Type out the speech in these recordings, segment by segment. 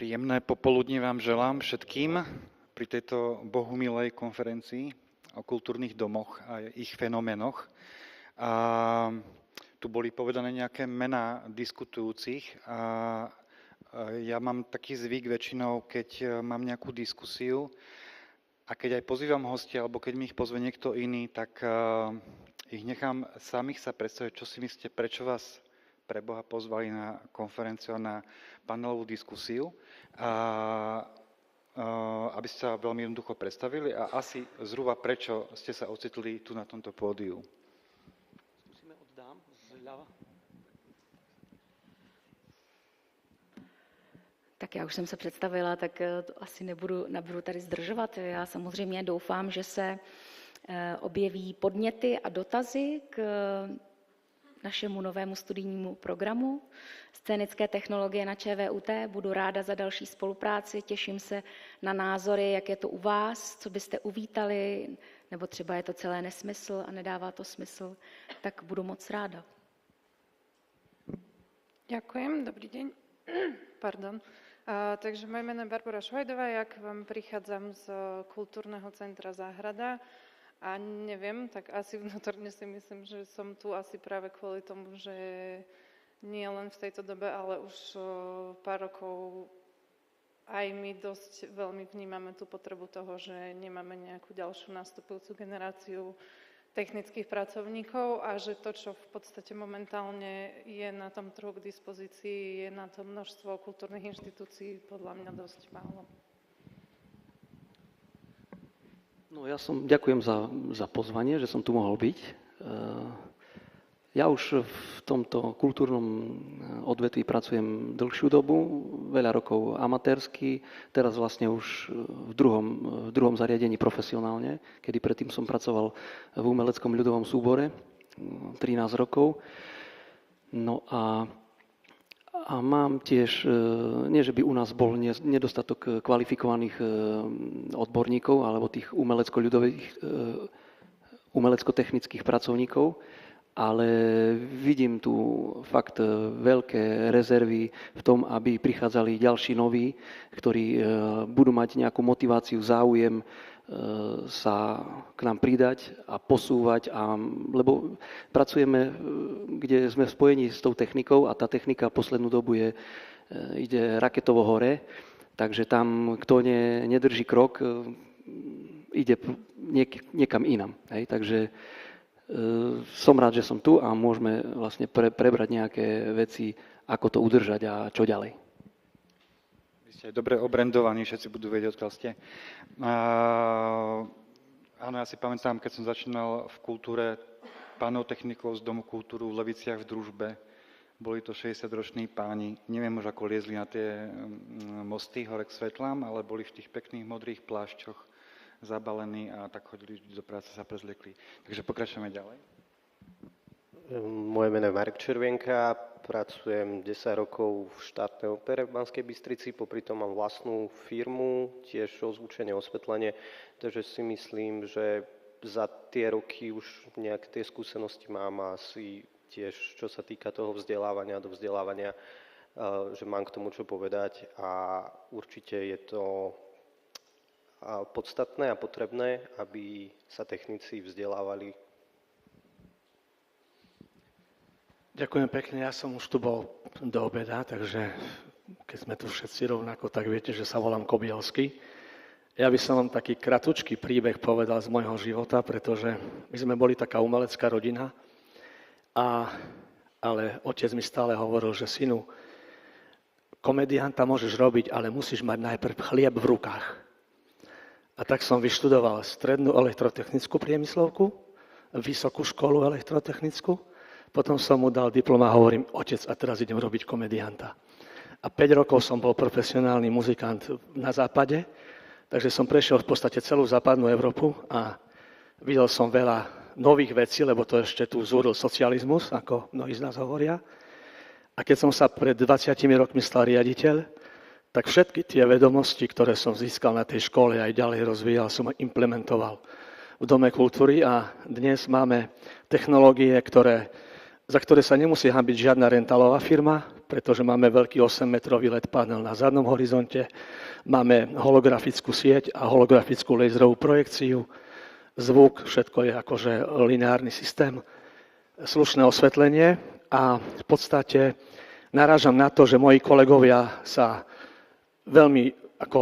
Príjemné popoludne vám želám všetkým pri tejto bohumilej konferencii o kultúrnych domoch a ich fenoménoch. A tu boli povedané nejaké mená diskutujúcich a ja mám taký zvyk väčšinou, keď mám nejakú diskusiu a keď aj pozývam hostia, alebo keď mi ich pozve niekto iný, tak ich nechám samých sa predstaviť, čo si myslíte, prečo vás pre Boha pozvali na konferenciu, na panelovú diskusiu, aby ste sa veľmi jednoducho predstavili a asi zhruba prečo ste sa ocitli tu na tomto pódiu. Skúsime oddám zľava. Tak já už jsem se představila, tak to asi nebudu tady zdržovat. Já samozřejmě doufám, že se objeví podněty a dotazy k našemu novému studijnímu programu Scénické technologie na ČVUT. Budu ráda za další spolupráci, těším se na názory, jak je to u vás, co byste uvítali, nebo třeba je to celé nesmysl a nedává to smysl, tak budu moc ráda. Ďakujem, dobrý deň. Pardon. Takže moje meno je Barbora Švajdová, ja k vám prichádzam z Kultúrneho centra Záhrada a neviem, tak asi vnútorne si myslím, že som tu asi práve kvôli tomu, že nie len v tejto dobe, ale už pár rokov aj my dosť veľmi vnímame tú potrebu toho, že nemáme nejakú ďalšiu nastupujúcu generáciu technických pracovníkov a že to, čo v podstate momentálne je na tom trhu k dispozícii, je na to množstvo kultúrnych inštitúcií podľa mňa dosť málo. No ďakujem za pozvanie, že som tu mohol byť. Ja už v tomto kultúrnom odvetví pracujem dlhšiu dobu, veľa rokov amatérsky, teraz vlastne už v druhom zariadení profesionálne, kedy predtým som pracoval v umeleckom ľudovom súbore 13 rokov. No a mám tiež, nie že by u nás bol nedostatok kvalifikovaných odborníkov alebo tých umelecko-technických pracovníkov, ale vidím tu fakt veľké rezervy v tom, aby prichádzali ďalší noví, ktorí budú mať nejakú motiváciu, záujem sa k nám pridať a posúvať, lebo pracujeme, kde sme v spojení s tou technikou a tá technika poslednú dobu ide raketovo hore, takže tam, kto nedrží krok, ide niekam inam. Hej? Takže som rád, že som tu a môžeme vlastne prebrať nejaké veci, ako to udržať a čo ďalej. Vy ste aj dobre obrandovaní, všetci budú vedieť, odkiaľ ste. Áno, ja si pamätám, keď som začínal v kultúre pánov technikov z Domu kultúru v Leviciach v Družbe. Boli to 60-roční páni, neviem už ako liezli na tie mosty hore k svetlám, ale boli v tých pekných modrých plášťoch zabalení a tak chodili do práce, sa prezliekli. Takže pokračujeme ďalej. Moje meno je Marek Červienka, pracujem 10 rokov v štátnej opere v Banskej Bystrici, popri tom mám vlastnú firmu, tiež ozvučenie, osvetlenie, takže si myslím, že za tie roky už nejaké tie skúsenosti mám asi tiež, čo sa týka toho vzdelávania, že mám k tomu čo povedať a určite je to podstatné a potrebné, aby sa technici vzdelávali. Ďakujem pekne, ja som už tu bol do obeda, takže keď sme tu všetci rovnako, tak viete, že sa volám Kobielsky. Ja by som vám taký kratučký príbeh povedal z môjho života, pretože my sme boli taká umelecká rodina, ale otec mi stále hovoril, že synu, komedianta môžeš robiť, ale musíš mať najprv chlieb v rukách. A tak som vyštudoval strednú elektrotechnickú priemyslovku, vysokú školu elektrotechnickú, potom som mu dal diplom a hovorím, otec, a teraz idem robiť komedianta. A 5 rokov som bol profesionálny muzikant na západe, takže som prešiel v podstate celú západnú Európu a videl som veľa nových vecí, lebo to ešte tu zúril socializmus, ako mnohí z nás hovoria. A keď som sa pred 20 rokmi stal riaditeľ, tak všetky tie vedomosti, ktoré som získal na tej škole aj ďalej rozvíjal, som implementoval v Dome kultúry a dnes máme technológie, za ktoré sa nemusí hanbiť žiadna rentálová firma, pretože máme veľký 8-metrový LED panel na zadnom horizonte, máme holografickú sieť a holografickú laserovú projekciu, zvuk, všetko je akože lineárny systém, slušné osvetlenie a v podstate narážam na to, že moji kolegovia sa veľmi ako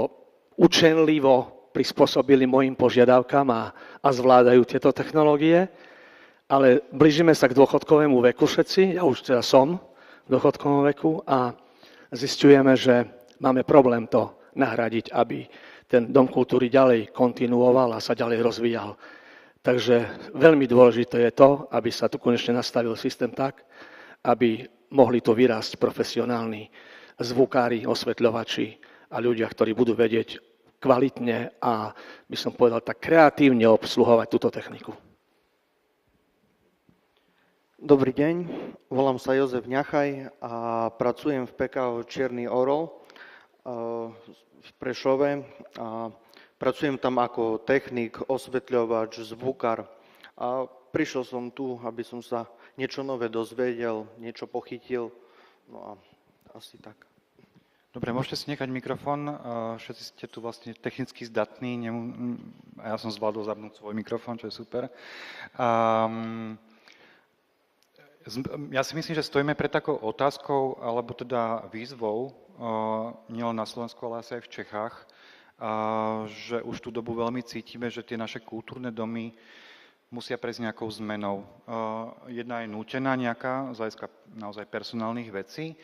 učenlivo prispôsobili mojim požiadavkám a zvládajú tieto technológie, ale blížime sa k dôchodkovému veku všetci, ja už teda som v dôchodkovom veku a zisťujeme, že máme problém to nahradiť, aby ten Dom kultúry ďalej kontinuoval a sa ďalej rozvíjal. Takže veľmi dôležité je to, aby sa tu konečne nastavil systém tak, aby mohli tu vyrásť profesionálni zvukári, osvetľovači a ľudia, ktorí budú vedieť kvalitne a by som povedal tak kreatívne obsluhovať túto techniku. Dobrý deň, volám sa Jozef Ňachaj a pracujem v PKO Čierny Orol v Prešove. Pracujem tam ako technik, osvetľovač, zvukár a prišiel som tu, aby som sa niečo nové dozvedel, niečo pochytil, no a asi tak. Dobre, môžete si nechať mikrofón, všetci ste tu vlastne technicky zdatní a ja som zvládol zapnúť svoj mikrofón, čo je super. Ja si myslím, že stojíme pred takou otázkou, alebo teda výzvou, nielen na Slovensku, ale asi aj v Čechách, že už tú dobu veľmi cítime, že tie naše kultúrne domy musia prejsť nejakou zmenou. Jedna je nútená nejaká, z hľadiska naozaj personálnych vecí.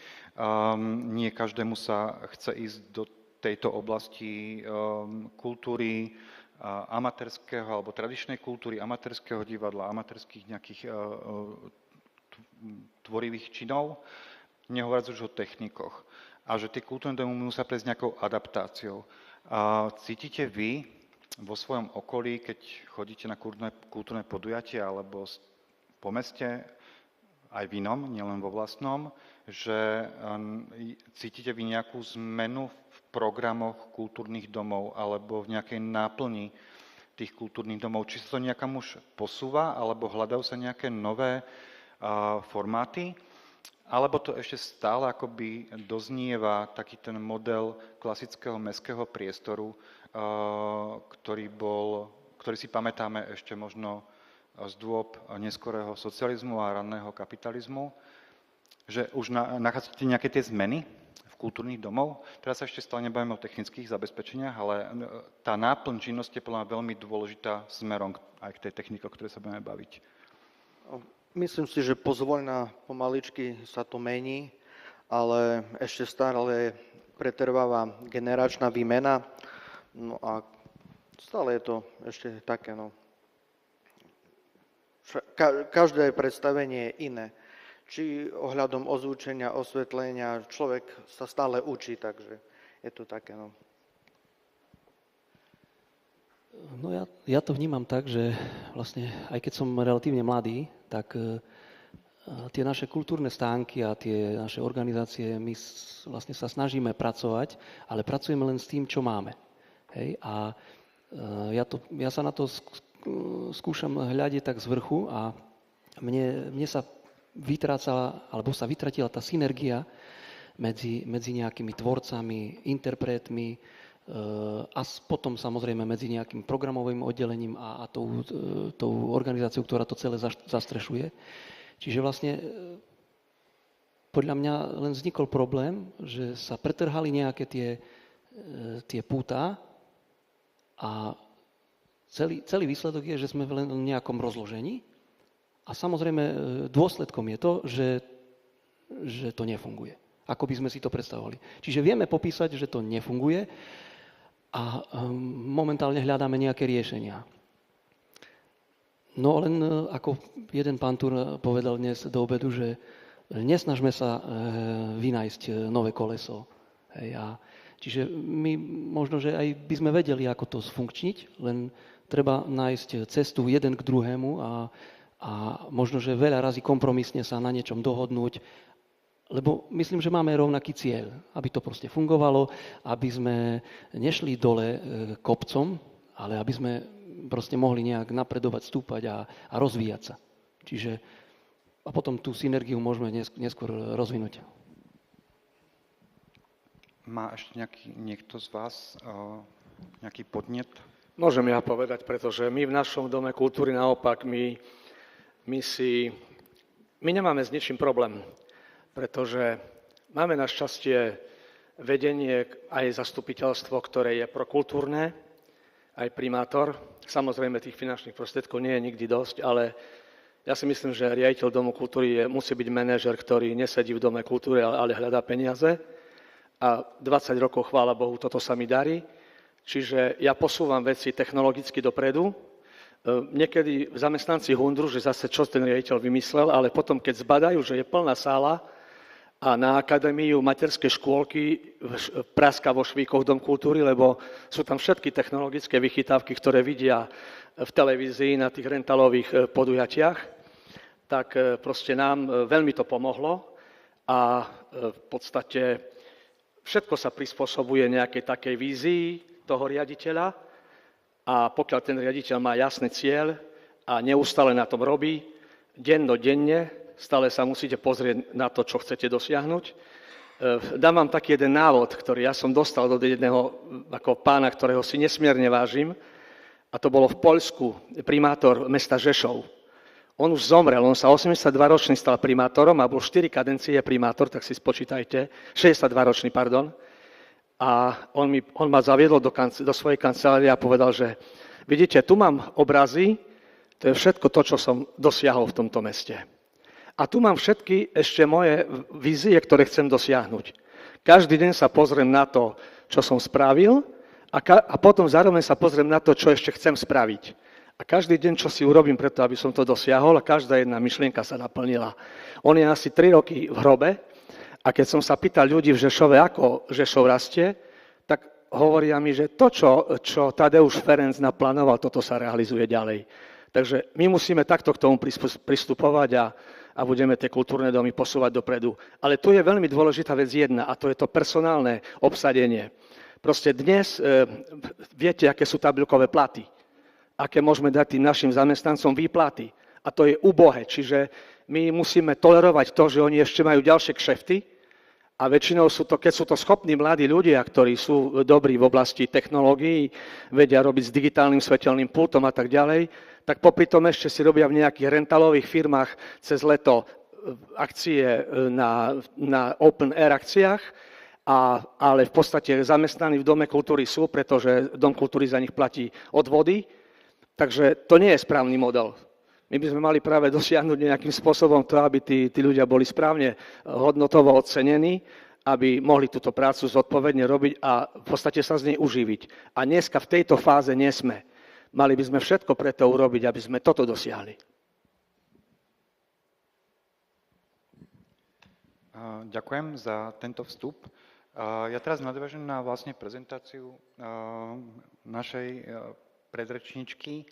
Nie každému sa chce ísť do tejto oblasti kultúry amatérskeho alebo tradičnej kultúry, amatérskeho divadla, amatérských nejakých tvorivých činov, nehovoriac už o technikoch. A že tie kultúrne domy musia prejsť nejakou adaptáciou. Cítite vy vo svojom okolí, keď chodíte na kultúrne podujatia alebo po meste, aj v inom, nielen vo vlastnom, že cítite vy nejakú zmenu v programoch kultúrnych domov alebo v nejakej náplni tých kultúrnych domov? Či sa to nejakam už posúva, alebo hľadajú sa nejaké nové formáty? Alebo to ešte stále akoby doznieva taký ten model klasického mestského priestoru, ktorý si pamätáme ešte možno z dôb neskorého socializmu a ranného kapitalizmu, že už nachádzate nejaké tie zmeny v kultúrnych domov? Teraz sa ešte stále nebavíme o technických zabezpečeniach, ale tá náplň činnosti je podľa mňa veľmi dôležitá smerom aj k tej technike, o ktorej sa budeme baviť. Myslím si, že pozvoľna pomaličky sa to mení, ale ešte stále pretrváva generačná výmena. No a stále je to ešte také, no. Každé predstavenie je iné. Či ohľadom ozvučenia, osvetlenia, človek sa stále učí, takže je to také, no. No ja to vnímam tak, že vlastne aj keď som relatívne mladý, tak tie naše kultúrne stánky a tie naše organizácie, my vlastne sa snažíme pracovať, ale pracujeme len s tým, čo máme. Hej? A ja sa na to skúšam hľadiť tak z vrchu a mne sa vytrácala, alebo sa vytratila tá synergia medzi nejakými tvorcami, interpretmi, a potom samozrejme medzi nejakým programovým oddelením a tou organizáciou, ktorá to celé zastrešuje. Čiže vlastne podľa mňa len vznikol problém, že sa pretrhali nejaké tie púta a celý výsledok je, že sme len v nejakom rozložení a samozrejme dôsledkom je to, že to nefunguje. Ako by sme si to predstavovali. Čiže vieme popísať, že to nefunguje, a momentálne hľadáme nejaké riešenia. No len ako jeden pán tu povedal dnes do obedu, že nesnažme sa vynájsť nové koleso. Hej, čiže my možno, že aj by sme vedeli, ako to sfunkčniť, len treba nájsť cestu jeden k druhému a možno, že veľa razy kompromisne sa na niečom dohodnúť, lebo myslím, že máme rovnaký cieľ, aby to proste fungovalo, aby sme nešli dole kopcom, ale aby sme proste mohli nejak napredovať, stúpať a rozvíjať sa. Čiže a potom tú synergiu môžeme neskôr rozvinúť. Má ešte niekto z vás nejaký podnet? Môžem ja povedať, pretože my v našom Dome kultúry naopak, my nemáme s ničím problém, pretože máme našťastie vedenie, aj zastupiteľstvo, ktoré je prokultúrne, aj primátor. Samozrejme, tých finančných prostriedkov nie je nikdy dosť, ale ja si myslím, že riaditeľ Domu kultúry musí byť manažer, ktorý nesedí v Dome kultúry, ale hľadá peniaze. A 20 rokov, chvála Bohu, toto sa mi darí. Čiže ja posúvam veci technologicky dopredu. Niekedy zamestnanci hundru, že zase čo ten riaditeľ vymyslel, ale potom, keď zbadajú, že je plná sála a na akadémiu materskej škôlky praska vo švíkoch Dom kultúry, lebo sú tam všetky technologické vychytávky, ktoré vidia v televízii na tých rentalových podujatiach, tak proste nám veľmi to pomohlo a v podstate všetko sa prispôsobuje nejakej takej vízii toho riaditeľa a pokiaľ ten riaditeľ má jasný cieľ a neustále na tom robí, dennodenne, stále sa musíte pozrieť na to, čo chcete dosiahnuť. Dám vám taký jeden návod, ktorý ja som dostal od jedného ako pána, ktorého si nesmierne vážim, a to bolo v Poľsku, primátor mesta Žešov. On už zomrel, on sa 82-ročný stal primátorom a bol 4 kadencie primátor, tak si spočítajte, 62-ročný, pardon. A on ma zaviedol do svojej kancelárie a povedal, že vidíte, tu mám obrazy, to je všetko to, čo som dosiahol v tomto meste. A tu mám všetky ešte moje vízie, ktoré chcem dosiahnuť. Každý deň sa pozriem na to, čo som spravil a potom zároveň sa pozriem na to, čo ešte chcem spraviť. A každý deň, čo si urobím preto, aby som to dosiahol a každá jedna myšlienka sa naplnila. On je asi 3 roky v hrobe a keď som sa pýtal ľudí v Žešove, ako Žešov rastie, tak hovoria mi, že to, čo Tadeusz Ferenc naplánoval, toto sa realizuje ďalej. Takže my musíme takto k tomu pristupovať a budeme tie kultúrne domy posúvať dopredu. Ale tu je veľmi dôležitá vec jedna a to je to personálne obsadenie. Proste dnes viete, aké sú tabuľkové platy, aké môžeme dať tým našim zamestnancom výplaty. A to je ubohé, čiže my musíme tolerovať to, že oni ešte majú ďalšie kšefty a väčšinou keď sú to schopní mladí ľudia, ktorí sú dobrí v oblasti technológií, vedia robiť s digitálnym svetelným pultom a tak ďalej, tak popri tom ešte si robia v nejakých rentalových firmách cez leto akcie na open air akciách, ale v podstate zamestnaní v Dome kultúry sú, pretože Dom kultúry za nich platí odvody, takže to nie je správny model. My by sme mali práve dosiahnuť nejakým spôsobom to, aby tí ľudia boli správne hodnotovo ocenení, aby mohli túto prácu zodpovedne robiť a v podstate sa z nej uživiť. A dneska v tejto fáze nie sme. Mali by sme všetko preto urobiť, aby sme toto dosiahli. Ďakujem za tento vstup. Ja teraz nadviažem na vlastne prezentáciu našej predrečníčky.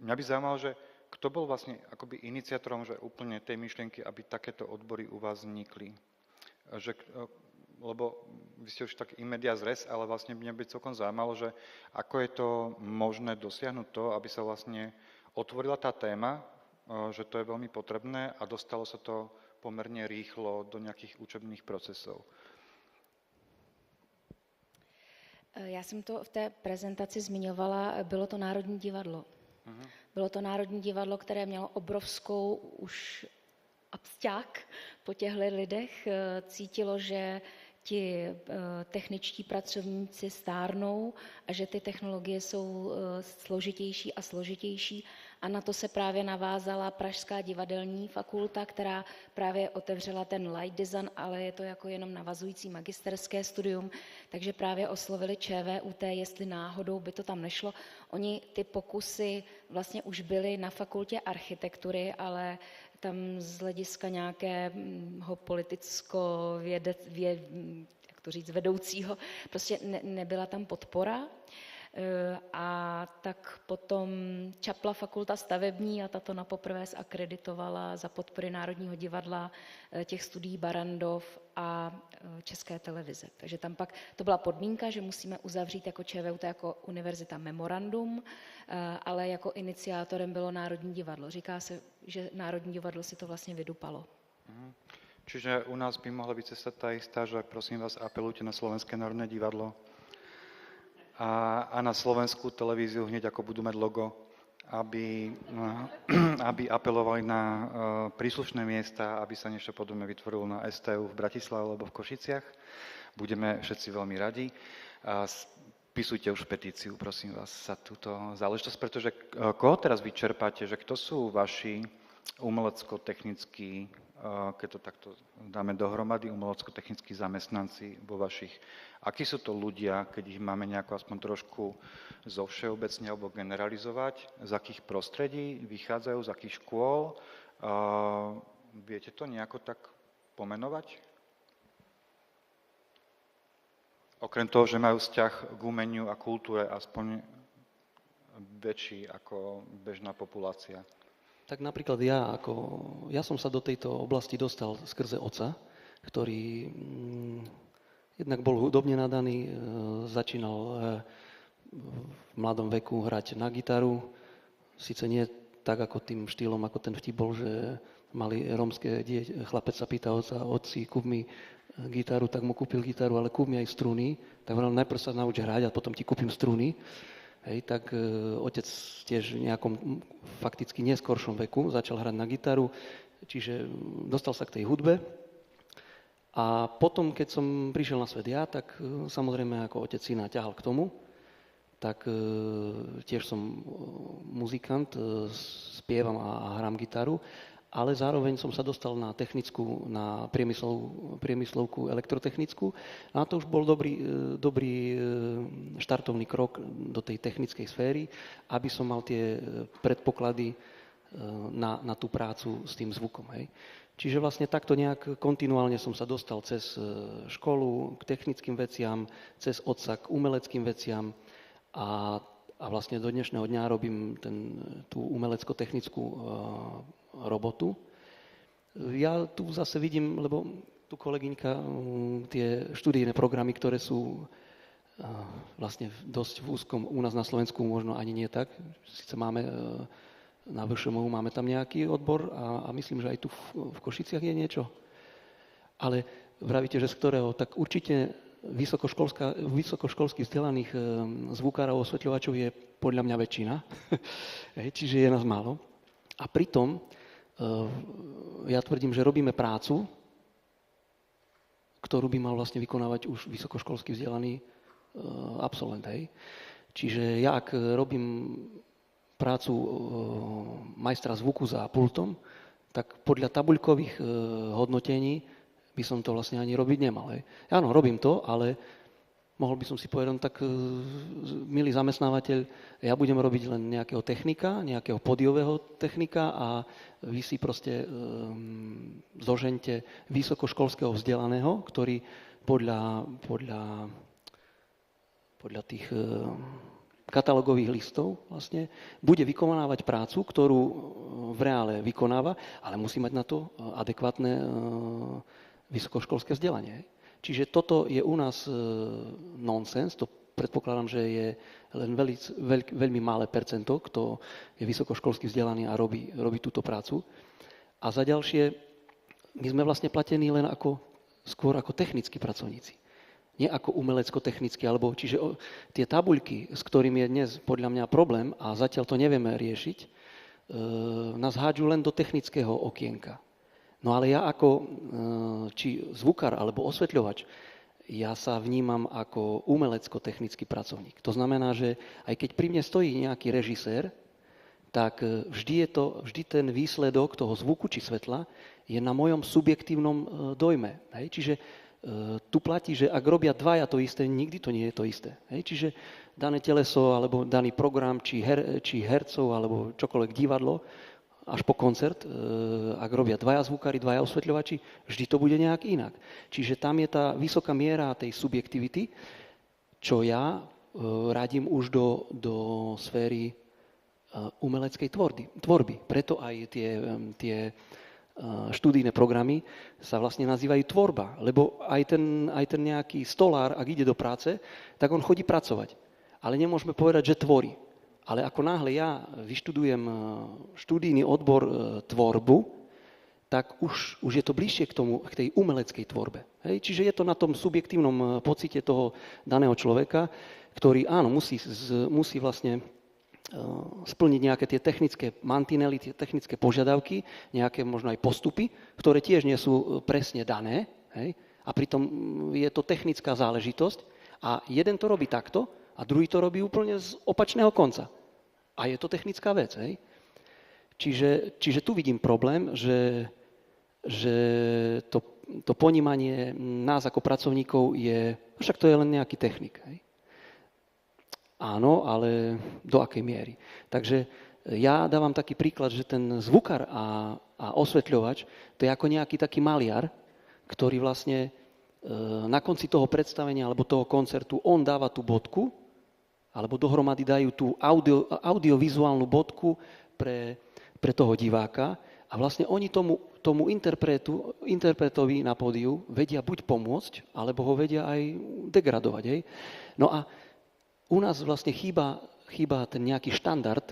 Mňa by zaujímalo, že kto bol vlastne akoby iniciátorom, že úplne tej myšlienky, aby takéto odbory u vás vznikli. Lebo vy ste už tak in medias res, ale vlastne mňa by celkom zaujímalo, že ako je to možné dosiahnuť to, aby sa vlastne otvorila tá téma, že to je veľmi potrebné a dostalo sa to pomerne rýchlo do nejakých učebných procesov. Já jsem to v té prezentaci zmiňovala, bylo to Národní divadlo. Bylo to Národní divadlo, které mělo obrovskou už absťák po těchto lidech. Cítilo, že ti techničtí pracovníci stárnou a že ty technologie jsou složitější a složitější. A na to se právě navázala Pražská divadelní fakulta, která právě otevřela ten light design, ale je to jako jenom navazující magisterské studium, takže právě oslovili ČVUT, jestli náhodou by to tam nešlo. Oni ty pokusy vlastně už byly na fakultě architektury, ale tam z hlediska nějakého vedoucího, prostě nebyla tam podpora. A tak potom čapla fakulta stavební a tato napoprvé zakreditovala za podpory Národního divadla těch studií Barrandov a České televize. Takže tam pak to byla podmínka, že musíme uzavřít jako ČVUT, jako univerzita memorandum, ale jako iniciátorem bylo Národní divadlo. Říká se, že Národní divadlo si to vlastně vydupalo. Čiže u nás by mohla byť cesta tá istá, že prosím vás, apelujte na Slovenské národné divadlo a na slovenskú televíziu hneď ako budú mať logo, aby apelovali na príslušné miesta, aby sa niečo podobné vytvorilo na STU v Bratislave alebo v Košiciach. Budeme všetci veľmi radi. Písujte už petíciu, prosím vás, za túto záležitosť, pretože koho teraz vyčerpáte, že kto sú vaši umelecko-technickí, keď to takto dáme dohromady, umelecko-technickí zamestnanci vo vašich. Akí sú to ľudia, keď ich máme nejako aspoň trošku zovšeobecne alebo generalizovať, z akých prostredí vychádzajú, z akých škôl? Viete to nejako tak pomenovať? Okrem toho, že majú vzťah k umeniu a kultúre aspoň väčší ako bežná populácia. Tak napríklad ja som sa do tejto oblasti dostal skrze otca, ktorý jednak bol hudobne nadaný, začínal v mladom veku hrať na gitaru, síce nie tak ako tým štýlom, ako ten vtip bol, že mali rómske chlapec sa pýta otca, otci, kúp mi gitaru, tak mu kúpil gitaru, ale kúp mi aj struny, tak hovoril, najprv sa nauč hrať a potom ti kúpim struny. Hej, tak otec tiež v nejakom fakticky neskoršom veku začal hrať na gitaru, čiže dostal sa k tej hudbe. A potom, keď som prišiel na svet ja, tak samozrejme ako otec syna ťahal k tomu, tak tiež som muzikant, spievam a hrám gitaru, ale zároveň som sa dostal na technickú, na priemyslovku elektrotechnickú. A to už bol dobrý štartovný krok do tej technickej sféry, aby som mal tie predpoklady na tú prácu s tým zvukom. Hej. Čiže vlastne takto nejak kontinuálne som sa dostal cez školu k technickým veciam, cez otca k umeleckým veciam a vlastne do dnešného dňa robím tú umelecko-technickú robotu. Ja tu zase vidím, lebo tu kolegyňka, tie študijné programy, ktoré sú vlastne dosť v úzkom, u nás na Slovensku možno ani nie tak. Sice máme na VŠMU, máme tam nejaký odbor a myslím, že aj tu v Košiciach je niečo. Ale vravíte, že z ktorého, tak určite vysokoškolských vzdelaných zvukárov, osvetľovačov je podľa mňa väčšina, čiže je nás málo. A pritom ja tvrdím, že robíme prácu, ktorú by mal vlastne vykonávať už vysokoškolský vzdelaný absolvent. Hej. Čiže ja, ak robím prácu majstra zvuku za pultom, tak podľa tabuľkových hodnotení by som to vlastne ani robiť nemal. Hej. Áno, robím to, ale mohol by som si povedať, tak milý zamestnávateľ, ja budem robiť len nejakého technika, nejakého podiového technika a vy si proste zožente vysokoškolského vzdelaného, ktorý podľa tých katalógových listov vlastne bude vykonávať prácu, ktorú v reále vykonáva, ale musí mať na to adekvátne vysokoškolské vzdelanie. Čiže toto je u nás nonsens, to predpokladám, že je len veľmi malé percento, kto je vysokoškolsky vzdelaný a robí túto prácu. A za ďalšie, my sme vlastne platení len skôr ako technickí pracovníci. Nie ako umelecko-technickí, čiže tie tabuľky, s ktorými je dnes podľa mňa problém a zatiaľ to nevieme riešiť, nás hádžu len do technického okienka. No ale ja ako či zvukár alebo osvetľovač, ja sa vnímam ako umelecko-technický pracovník. To znamená, že aj keď pri mne stojí nejaký režisér, tak vždy ten výsledok toho zvuku či svetla je na mojom subjektívnom dojme. Hej? Čiže tu platí, že ak robia dvaja to isté, nikdy to nie je to isté. Hej? Čiže dané teleso alebo daný program či hercov alebo čokoľvek divadlo, až po koncert, ak robia dvaja zvukári, dvaja osvetľovači, vždy to bude nejak inak. Čiže tam je tá vysoká miera tej subjektivity, čo ja radím už do sféry umeleckej tvorby. Preto aj tie študijné programy sa vlastne nazývajú tvorba, lebo aj ten nejaký stolár, ak ide do práce, tak on chodí pracovať. Ale nemôžeme povedať, že tvorí. Ale ako náhle ja vyštudujem študijný odbor tvorbu, tak už je to bližšie k tej umeleckej tvorbe. Hej? Čiže je to na tom subjektívnom pocite toho daného človeka, ktorý áno, musí vlastne splniť nejaké tie technické mantinely, tie technické požiadavky, nejaké možno aj postupy, ktoré tiež nie sú presne dané. Hej? A pritom je to technická záležitosť a jeden to robí takto a druhý to robí úplne z opačného konca. A je to technická vec. Hej? Čiže tu vidím problém, že to ponímanie nás ako pracovníkov je, však to je len nejaký technik. Hej? Áno, ale do akej miery. Takže ja dávam taký príklad, že ten zvukár a osvetľovač, to je ako nejaký taký maliar, ktorý vlastne na konci toho predstavenia alebo toho koncertu on dáva tú bodku, alebo dohromady dajú tú audiovizuálnu bodku pre toho diváka a vlastne oni tomu interpretovi na pódiu vedia buď pomôcť, alebo ho vedia aj degradovať. Hej? No a u nás vlastne chýba ten nejaký štandard,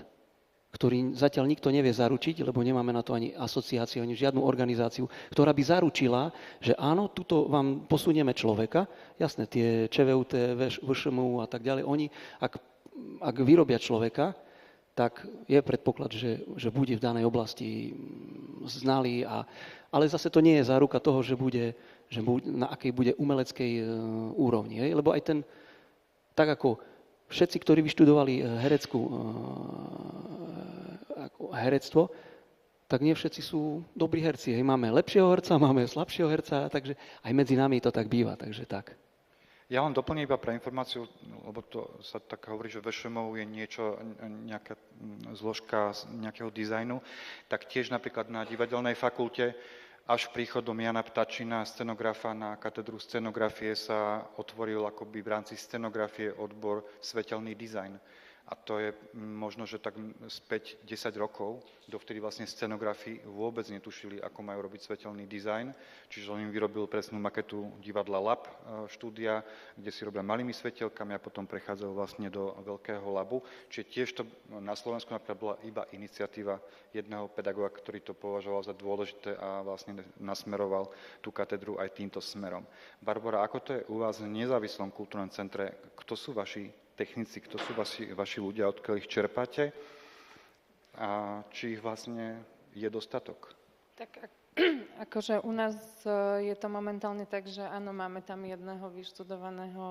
ktorý zatiaľ nikto nevie zaručiť, lebo nemáme na to ani asociáciu, ani žiadnu organizáciu, ktorá by zaručila, že áno, tuto vám posunieme človeka, jasné, tie ČVUT, VŠMU a tak ďalej, oni, ak vyrobia človeka, tak je predpoklad, že bude v danej oblasti znalý, ale zase to nie je záruka toho, na akej bude umeleckej úrovni. Lebo aj ten, tak ako všetci, ktorí vyštudovali herectvo, tak nie všetci sú dobrí herci. Máme lepšieho herca, máme slabšieho herca, takže aj medzi nami to tak býva, takže tak. Ja len doplním iba pre informáciu, lebo to sa tak hovorí, že VŠMU je nejaká zložka nejakého dizajnu, tak tiež napríklad na divadelnej fakulte až príchodom Jana Ptačina, scenografa na katedru scenografie, sa otvoril akoby v rámci scenografie odbor svetelný dizajn. A to je možno, že tak späť 10 rokov, dovtedy vlastne scenografi vôbec netušili, ako majú robiť svetelný dizajn. Čiže on im vyrobil presnú maketu divadla Lab štúdia, kde si robia malými svetelkami a potom prechádzajú vlastne do veľkého labu. Čiže tiež to na Slovensku napríklad bola iba iniciatíva jedného pedagoga, ktorý to považoval za dôležité a vlastne nasmeroval tú katedru aj týmto smerom. Barbora, ako to je u vás v nezávislom kultúrnom centre? Kto sú vaši technici, kto sú vaši ľudia, odkiaľ ich čerpáte a či ich vlastne je dostatok? Tak akože u nás je to momentálne tak, že áno, máme tam jedného vyštudovaného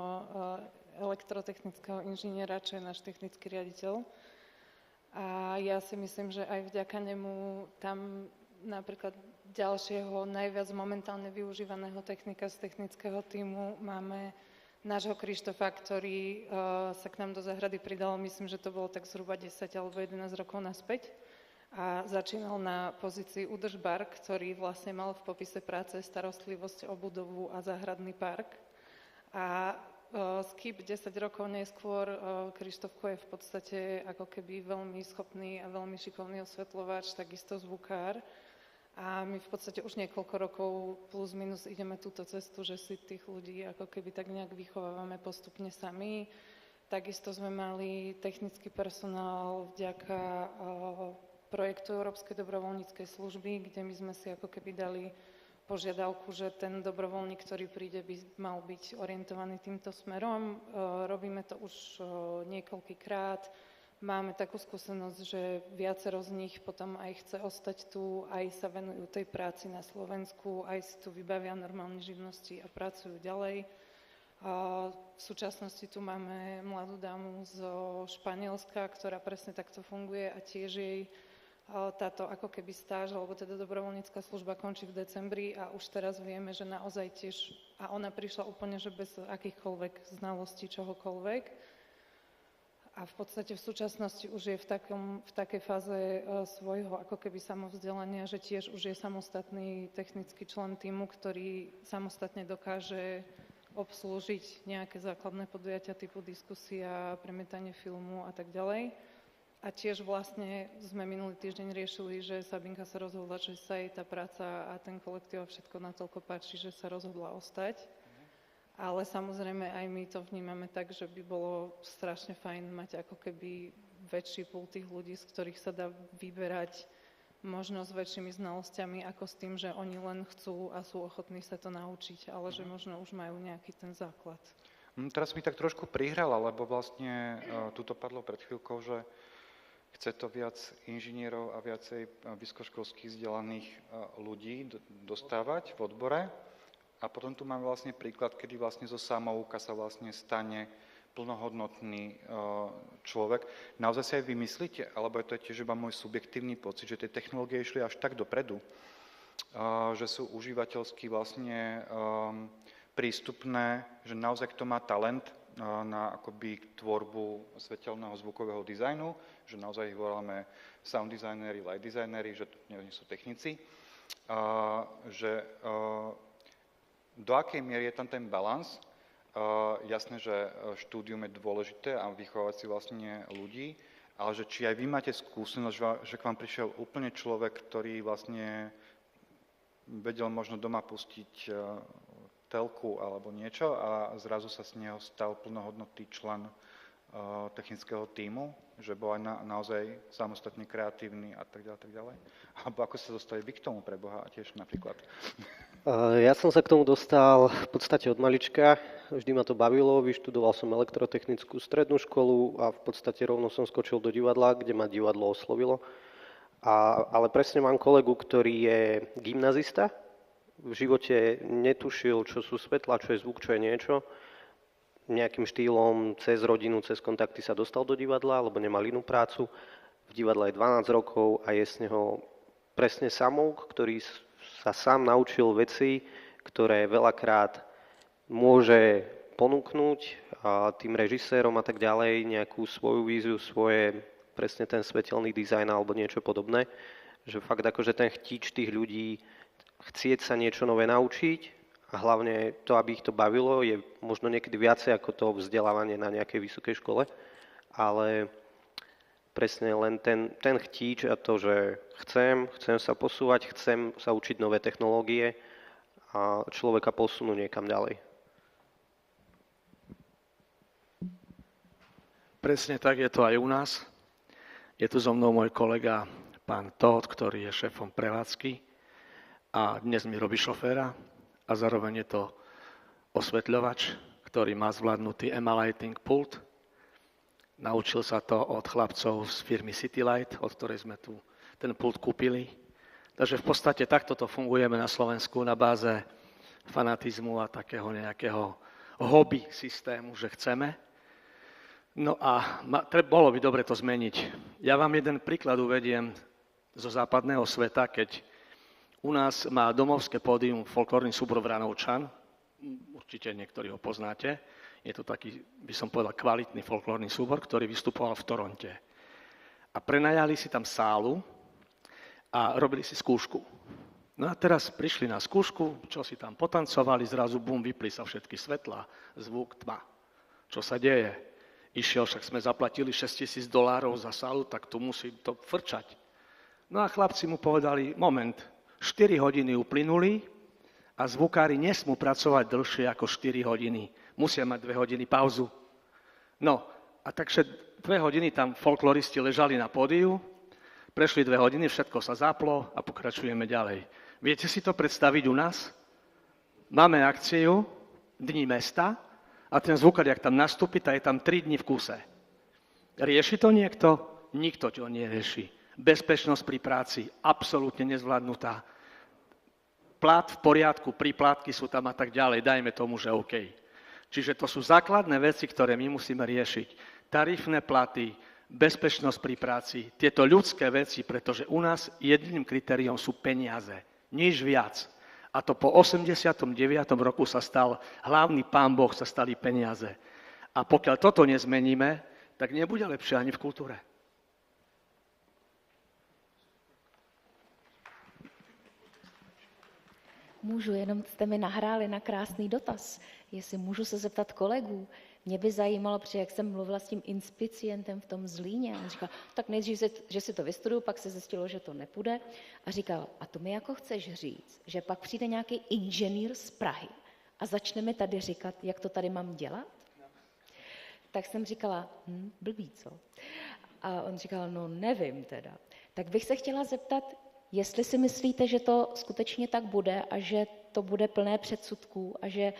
elektrotechnického inžiniera, čo je náš technický riaditeľ. A ja si myslím, že aj vďaka nemu tam napríklad ďalšieho najviac momentálne využívaného technika z technického tímu máme nášho Krištofa, ktorý sa k nám do záhrady pridal, myslím, že to bolo tak zhruba 10 alebo 11 rokov naspäť. A začínal na pozícii údržbar, ktorý vlastne mal v popise práce starostlivosť o budovu a záhradný park. A skip 10 rokov neskôr Krištofko je v podstate ako keby veľmi schopný a veľmi šikovný osvetľovač, takisto zvukár. A my v podstate už niekoľko rokov plus minus ideme túto cestu, že si tých ľudí ako keby tak nejak vychovávame postupne sami. Takisto sme mali technický personál vďaka projektu Európskej dobrovoľníckej služby, kde my sme si ako keby dali požiadavku, že ten dobrovoľník, ktorý príde, by mal byť orientovaný týmto smerom. Robíme to už niekoľkýkrát. Máme takú skúsenosť, že viacero z nich potom aj chce ostať tu, aj sa venujú tej práci na Slovensku, aj si tu vybavia normálne živnosti a pracujú ďalej. V súčasnosti tu máme mladú dámu zo Španielska, ktorá presne takto funguje a tiež jej táto ako keby stáž, alebo teda dobrovoľnícka služba končí v decembri a už teraz vieme, že naozaj tiež, a ona prišla úplne, že bez akýchkoľvek znalostí čohokoľvek. A v podstate v súčasnosti už je v takej fáze svojho ako keby samovzdelania, že tiež už je samostatný technický člen tímu, ktorý samostatne dokáže obslúžiť nejaké základné podujatia typu diskusia, premietanie filmu a tak ďalej. A tiež vlastne sme minulý týždeň riešili, že Sabinka sa rozhodla, že sa jej tá práca a ten kolektív a všetko natoľko páči, že sa rozhodla ostať. Ale samozrejme aj my to vnímame tak, že by bolo strašne fajn mať ako keby väčší pool tých ľudí, z ktorých sa dá vyberať možno s väčšími znalosťami, ako s tým, že oni len chcú a sú ochotní sa to naučiť, ale že možno už majú nejaký ten základ. Teraz mi tak trošku prihrala, lebo vlastne tuto padlo pred chvíľkou, že chce to viac inžinierov a viacej vysokoškolských vzdelaných ľudí dostávať v odbore. A potom tu máme vlastne príklad, kedy vlastne zo samouka sa vlastne stane plnohodnotný človek. Naozaj si aj vymyslíte, alebo to je tiež iba môj subjektívny pocit, že tie technológie išli až tak dopredu, že sú užívateľsky vlastne prístupné, že naozaj kto má talent na akoby tvorbu svetelného zvukového dizajnu, že naozaj ich voláme sound designery, light designery, že to nie sú technici, že do akej miery je tam ten balans. Jasné, že štúdium je dôležité a vychovávať si vlastne ľudí, ale že či aj vy máte skúsenosť, že k vám prišiel úplne človek, ktorý vlastne vedel možno doma pustiť telku alebo niečo a zrazu sa z neho stal plnohodnotný člen technického tímu, že bol aj naozaj samostatne kreatívny a tak ďalej. Alebo ako sa dostali vy k tomu pre Boha tiež napríklad? Ja som sa k tomu dostal v podstate od malička. Vždy ma to bavilo, vyštudoval som elektrotechnickú strednú školu a v podstate rovno som skočil do divadla, kde ma divadlo oslovilo. Ale presne mám kolegu, ktorý je gymnazista. V živote netušil, čo sú svetlá, čo je zvuk, čo je niečo. Nejakým štýlom cez rodinu, cez kontakty sa dostal do divadla, lebo nemal inú prácu. V divadle je 12 rokov a je z neho presne samouk, ktorý sa sám naučil veci, ktoré veľakrát môže ponúknuť tým režisérom a tak ďalej, nejakú svoju víziu, presne ten svetelný dizajn alebo niečo podobné. Že fakt akože ten chtíč tých ľudí chcieť sa niečo nové naučiť a hlavne to, aby ich to bavilo, je možno niekedy viacej ako to vzdelávanie na nejakej vysokej škole, ale presne len ten chtíč a to, že chcem sa posúvať, chcem sa učiť nové technológie a človeka posunú niekam ďalej. Presne tak je to aj u nás. Je tu so mnou môj kolega, pán Todd, ktorý je šéfom prevádzky a dnes mi robí šoféra a zároveň je to osvetľovač, ktorý má zvládnutý Emalighting pult. Naučil sa to od chlapcov z firmy Citylight, od ktorej sme tu ten pult kúpili. Takže v podstate takto to fungujeme na Slovensku na báze fanatizmu a takého nejakého hobby systému, že chceme. No a bolo by dobre to zmeniť. Ja vám jeden príklad uvediem zo západného sveta, keď u nás má domovské pódium folklórny súbor Vranovčan. Určite niektorí ho poznáte. Je to taký, by som povedal, kvalitný folklórny súbor, ktorý vystupoval v Toronte. A prenajali si tam sálu a robili si skúšku. No a teraz prišli na skúšku, čo si tam potancovali, zrazu bum, vypli sa všetky svetlá, zvuk, tma. Čo sa deje? Však sme zaplatili $6,000 za sálu, tak tu musí to frčať. No a chlapci mu povedali, moment, 4 hodiny uplynuli a zvukári nesmú pracovať dlhšie ako 4 hodiny. Musia mať 2 hodiny pauzu. No, a takže 2 hodiny tam folkloristi ležali na pódiu, prešli 2 hodiny, všetko sa zaplo a pokračujeme ďalej. Viete si to predstaviť u nás? Máme akciu Dni mesta a ten zvukár, jak tam nastúpi, tak je tam 3 dni v kúse. Rieši to niekto? Nikto to nerieši. Bezpečnosť pri práci absolútne nezvládnutá. Plát v poriadku, príplatky sú tam a tak ďalej, dajme tomu, že OK. Čiže to sú základné veci, ktoré my musíme riešiť. Tarifné platy, bezpečnosť pri práci, tieto ľudské veci, pretože u nás jediným kritériom sú peniaze, nič viac. A to po 89. roku sa stal, hlavný pán Boh sa stali peniaze. A pokiaľ toto nezmeníme, tak nebude lepšie ani v kultúre. Můžu, jenom jste mi nahráli na krásný dotaz. Jestli můžu se zeptat kolegů. Mě by zajímalo, protože jak jsem mluvila s tím inspicientem v tom Zlíně, on říkal, tak nejdřív, že si to vystuduju, pak se zjistilo, že to nepůjde. A říkal, a to mi jako chceš říct, že pak přijde nějaký inženýr z Prahy a začne mi tady říkat, jak to tady mám dělat? Tak jsem říkala, blbý, co? A on říkal, no nevím teda. Tak bych se chtěla zeptat, jestli si myslíte, že to skutečně tak bude a že to bude plné předsudků a že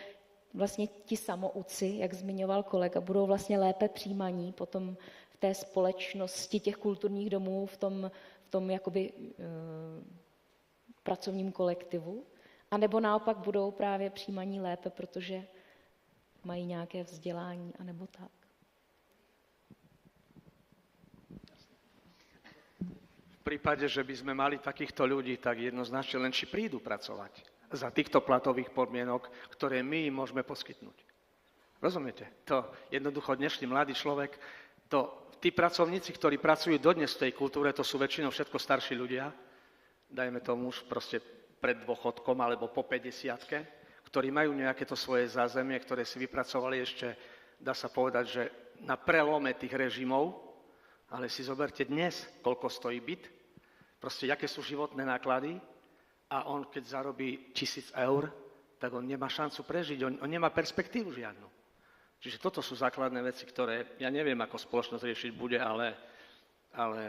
vlastně ti samouci, jak zmiňoval kolega, budou vlastně lépe přijímaní potom v té společnosti těch kulturních domů, v tom jakoby pracovním kolektivu, anebo naopak budou právě přijímaní lépe, protože mají nějaké vzdělání, anebo tak. V prípade, že by sme mali takýchto ľudí, tak jednoznačne len či prídu pracovať za týchto platových podmienok, ktoré my im môžeme poskytnúť. Rozumiete? To jednoducho dnešný mladý človek, tí pracovníci, ktorí pracujú dodnes v tej kultúre, to sú väčšinou všetko starší ľudia, dajme tomu už proste pred dôchodkom alebo po 50-ke, ktorí majú nejaké to svoje zázemie, ktoré si vypracovali ešte, dá sa povedať, že na prelome tých režimov, ale si zoberte dnes, koľko stojí byt, proste aké sú životné náklady a on, keď zarobí 1000 eur, tak on nemá šancu prežiť, on nemá perspektívu žiadnu. Čiže toto sú základné veci, ktoré ja neviem, ako spoločnosť riešiť bude, ale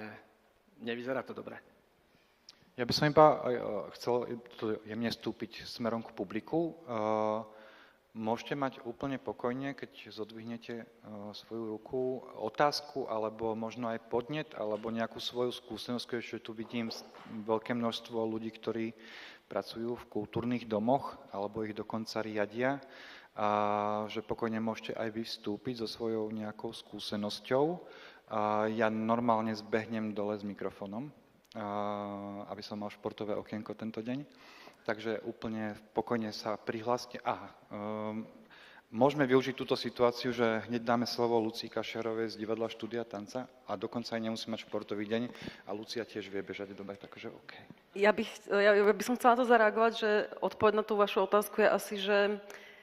nevyzerá to dobre. Ja by som iba chcel jemne vstúpiť smerom k publiku. Môžete mať úplne pokojne, keď zodvihnete svoju ruku, otázku, alebo možno aj podnet, alebo nejakú svoju skúsenosť, keďže tu vidím veľké množstvo ľudí, ktorí pracujú v kultúrnych domoch, alebo ich dokonca riadia, a že pokojne môžete aj vy vstúpiť so svojou nejakou skúsenosťou. Ja normálne zbehnem dole s mikrofónom, aby som mal športové okienko tento deň. Takže úplne pokojne sa prihláste. Môžeme využiť túto situáciu, že hneď dáme slovo Lucii Kašarovej z divadla Štúdia tanca a dokonca aj nemusí mať športový deň a Lucia tiež vie bežať dobre, takže OK. Ja by som chcela na to zareagovať, že odpoveď na tú vašu otázku je asi, že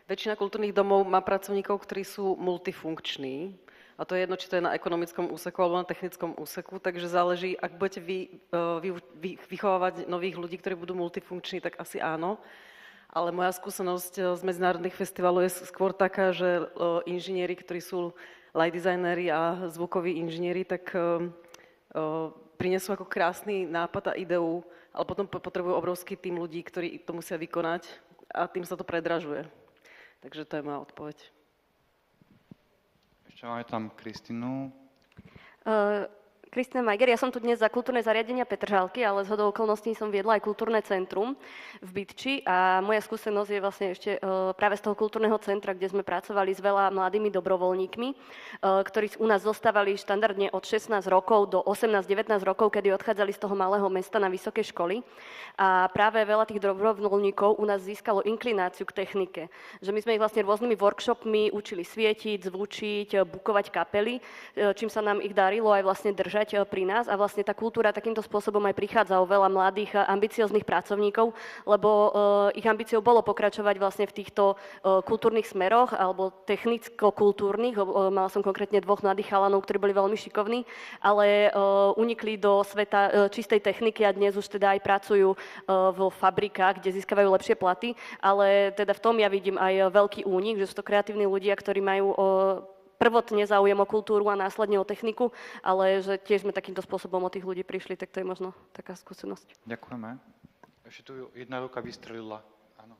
väčšina kultúrnych domov má pracovníkov, ktorí sú multifunkční. A to je jedno, či to je na ekonomickom úseku alebo na technickom úseku, takže záleží, ak budete vychovávať nových ľudí, ktorí budú multifunkční, tak asi áno. Ale moja skúsenosť z medzinárodných festivalov je skôr taká, že inžinieri, ktorí sú light designéri a zvukoví inžinieri, tak prinesú ako krásny nápad a ideu, ale potom potrebujú obrovský tím ľudí, ktorí to musia vykonať a tým sa to predražuje. Takže to je moja odpoveď. Ešte máme tam Kristínu. Kristina Majger, ja som tu dnes za kultúrne zariadenia Petržalky, ale zhodou okolností som viedla aj kultúrne centrum v Bytči a moja skúsenosť je vlastne ešte práve z toho kultúrneho centra, kde sme pracovali s veľa mladými dobrovoľníkmi, ktorí u nás zostávali štandardne od 16 rokov do 18-19 rokov, kedy odchádzali z toho malého mesta na vysoké školy. A práve veľa tých dobrovoľníkov u nás získalo inklináciu k technike. Že my sme ich vlastne rôznymi workshopmi učili svietiť, zvučiť, bukovať kapely, čím sa nám ich darilo aj vlastne držať pri nás a vlastne tá kultúra takýmto spôsobom aj prichádza o veľa mladých ambicióznych pracovníkov, lebo ich ambíciou bolo pokračovať vlastne v týchto kultúrnych smeroch alebo technicko-kultúrnych. Mala som konkrétne 2 mladých chalanov, ktorí boli veľmi šikovní, ale unikli do sveta čistej techniky a dnes už teda aj pracujú vo fabrikách, kde získavajú lepšie platy, ale teda v tom ja vidím aj veľký únik, že sú to kreatívni ľudia, ktorí majú prvotne záujem o kultúru a následne o techniku, ale že tiež sme takýmto spôsobom o tých ľudí prišli, tak to je možno taká skúsenosť. Ďakujeme. Ešte tu jedna ruka vystrelila. Áno.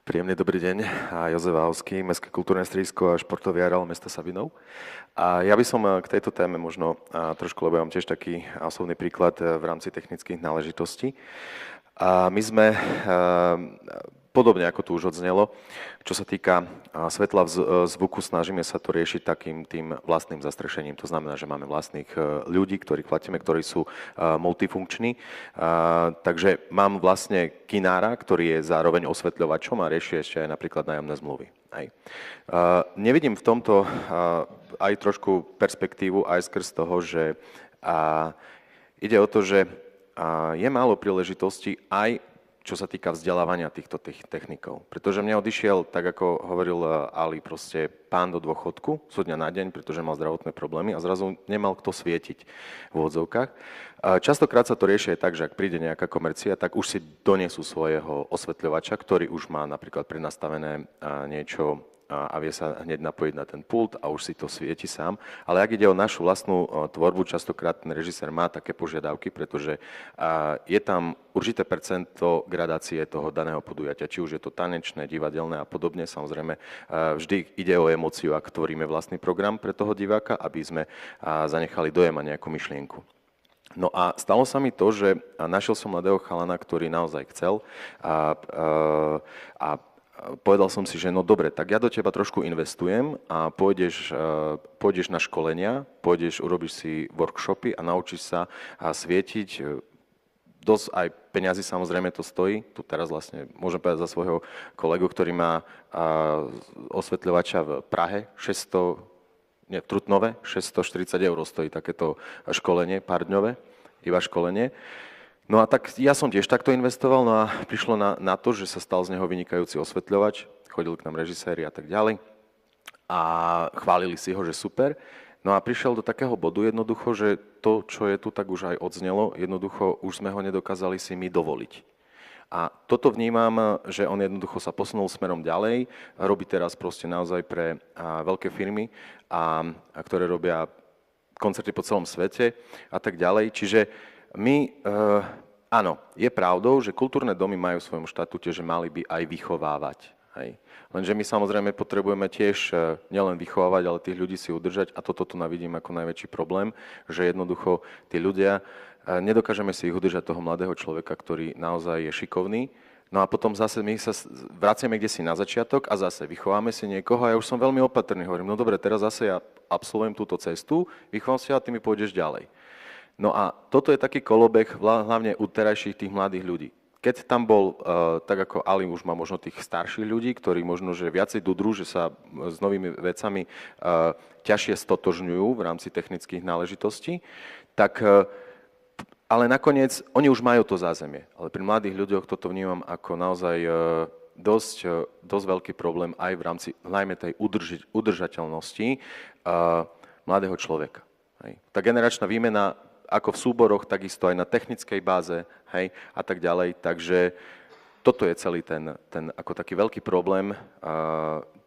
Príjemný dobrý deň. Jozef Váhovský, Mestské kultúrne stredisko a športový areál mesta Sabinov. A ja by som k tejto téme možno trošku, lebo ja mám tiež taký osobný príklad v rámci technických náležitostí. A my sme podobne ako tu už odznelo, čo sa týka svetla zvuku, snažíme sa to riešiť takým tým vlastným zastrešením. To znamená, že máme vlastných ľudí, ktorých platíme, ktorí sú multifunkční. Takže mám vlastne kinára, ktorý je zároveň osvetľovačom a rieši ešte aj napríklad nájomné zmluvy. Nevidím v tomto aj trošku perspektívu aj skrz toho, že ide o to, že je málo príležitostí aj čo sa týka vzdelávania týchto technikov. Pretože mne odišiel, tak ako hovoril Ali, proste pán do dôchodku, zo dňa na deň, pretože mal zdravotné problémy a zrazu nemal kto svietiť v odzovkách. Častokrát sa to rieši aj tak, že ak príde nejaká komercia, tak už si donesú svojho osvetľovača, ktorý už má napríklad prenastavené niečo a vie sa hneď napojiť na ten pult a už si to svieti sám. Ale ak ide o našu vlastnú tvorbu, častokrát ten režisér má také požiadavky, pretože je tam určité percento gradácie toho daného podujatia, či už je to tanečné, divadelné a podobne. Samozrejme, vždy ide o emóciu, ak tvoríme vlastný program pre toho diváka, aby sme zanechali dojem a nejakú myšlienku. No a stalo sa mi to, že našiel som mladého chalana, ktorý naozaj chcel a povedal som si, že no dobre, tak ja do teba trošku investujem a pôjdeš na školenia, urobíš si workshopy a naučíš sa svietiť. Dosť aj peňazí samozrejme to stojí. Tu teraz vlastne môžem povedať za svojho kolegu, ktorý má osvetľovača v Prahe, v Trutnove, 640 € stojí takéto školenie, pár-dňové, iba školenie. No a tak ja som tiež takto investoval, no a prišlo na to, že sa stal z neho vynikajúci osvetľovač, chodil k nám režiséri a tak ďalej a chválili si ho, že super. No a prišiel do takého bodu jednoducho, že to, čo je tu, tak už aj odznelo, jednoducho už sme ho nedokázali si my dovoliť. A toto vnímam, že on jednoducho sa posunul smerom ďalej, robí teraz proste naozaj pre veľké firmy, ktoré robia koncerty po celom svete a tak ďalej. Čiže my, áno, je pravdou, že kultúrne domy majú v svojom štatúte, že mali by aj vychovávať. Hej. Lenže my samozrejme potrebujeme tiež nielen vychovávať, ale tých ľudí si udržať a toto tu navidím ako najväčší problém, že jednoducho tí ľudia, nedokážeme si ich udržať toho mladého človeka, ktorý naozaj je šikovný. No a potom zase my sa vraciame kdesi na začiatok a zase vychováme si niekoho a ja už som veľmi opatrný. Hovorím, no dobre, teraz zase ja absolvujem túto cestu, vychovám si a ty mi pôjdeš ďalej. No a toto je taký kolobeh hlavne u terajších tých mladých ľudí. Keď tam bol, tak ako Ali už má možno tých starších ľudí, ktorí možno, že viacej dudrú, že sa s novými vecami ťažšie stotožňujú v rámci technických náležitostí, tak ale nakoniec oni už majú to zázemie. Ale pri mladých ľuďoch toto vnímam ako naozaj dosť veľký problém aj v rámci najmä tej udržateľnosti mladého človeka. Hej. Tá generačná výmena ako v súboroch, takisto aj na technickej báze, hej, a tak ďalej. Takže toto je celý ten ako taký veľký problém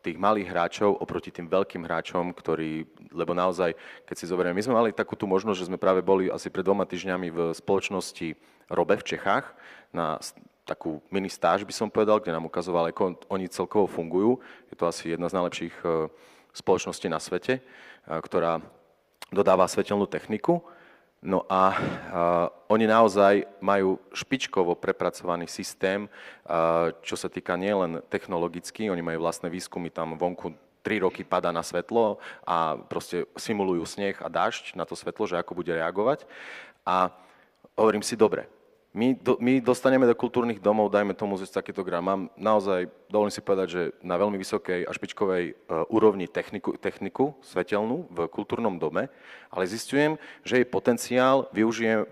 tých malých hráčov oproti tým veľkým hráčom, ktorí, lebo naozaj, keď si zoberieme, my sme mali takú tú možnosť, že sme práve boli asi pred 2 týždňami v spoločnosti Robe v Čechách na takú mini stáž, by som povedal, kde nám ukazovali, ako oni celkovo fungujú. Je to asi jedna z najlepších spoločností na svete, ktorá dodáva svetelnú techniku. No a oni naozaj majú špičkovo prepracovaný systém, čo sa týka nielen technologicky, oni majú vlastné výskumy, tam vonku 3 roky padá na svetlo a proste simulujú sneh a dážď na to svetlo, že ako bude reagovať. A hovorím si, dobre, my dostaneme do kultúrnych domov, dajme tomu z takýto gram. Mám naozaj, dovolím si povedať, že na veľmi vysokej a špičkovej úrovni techniku svetelnú v kultúrnom dome, ale zistujem, že jej potenciál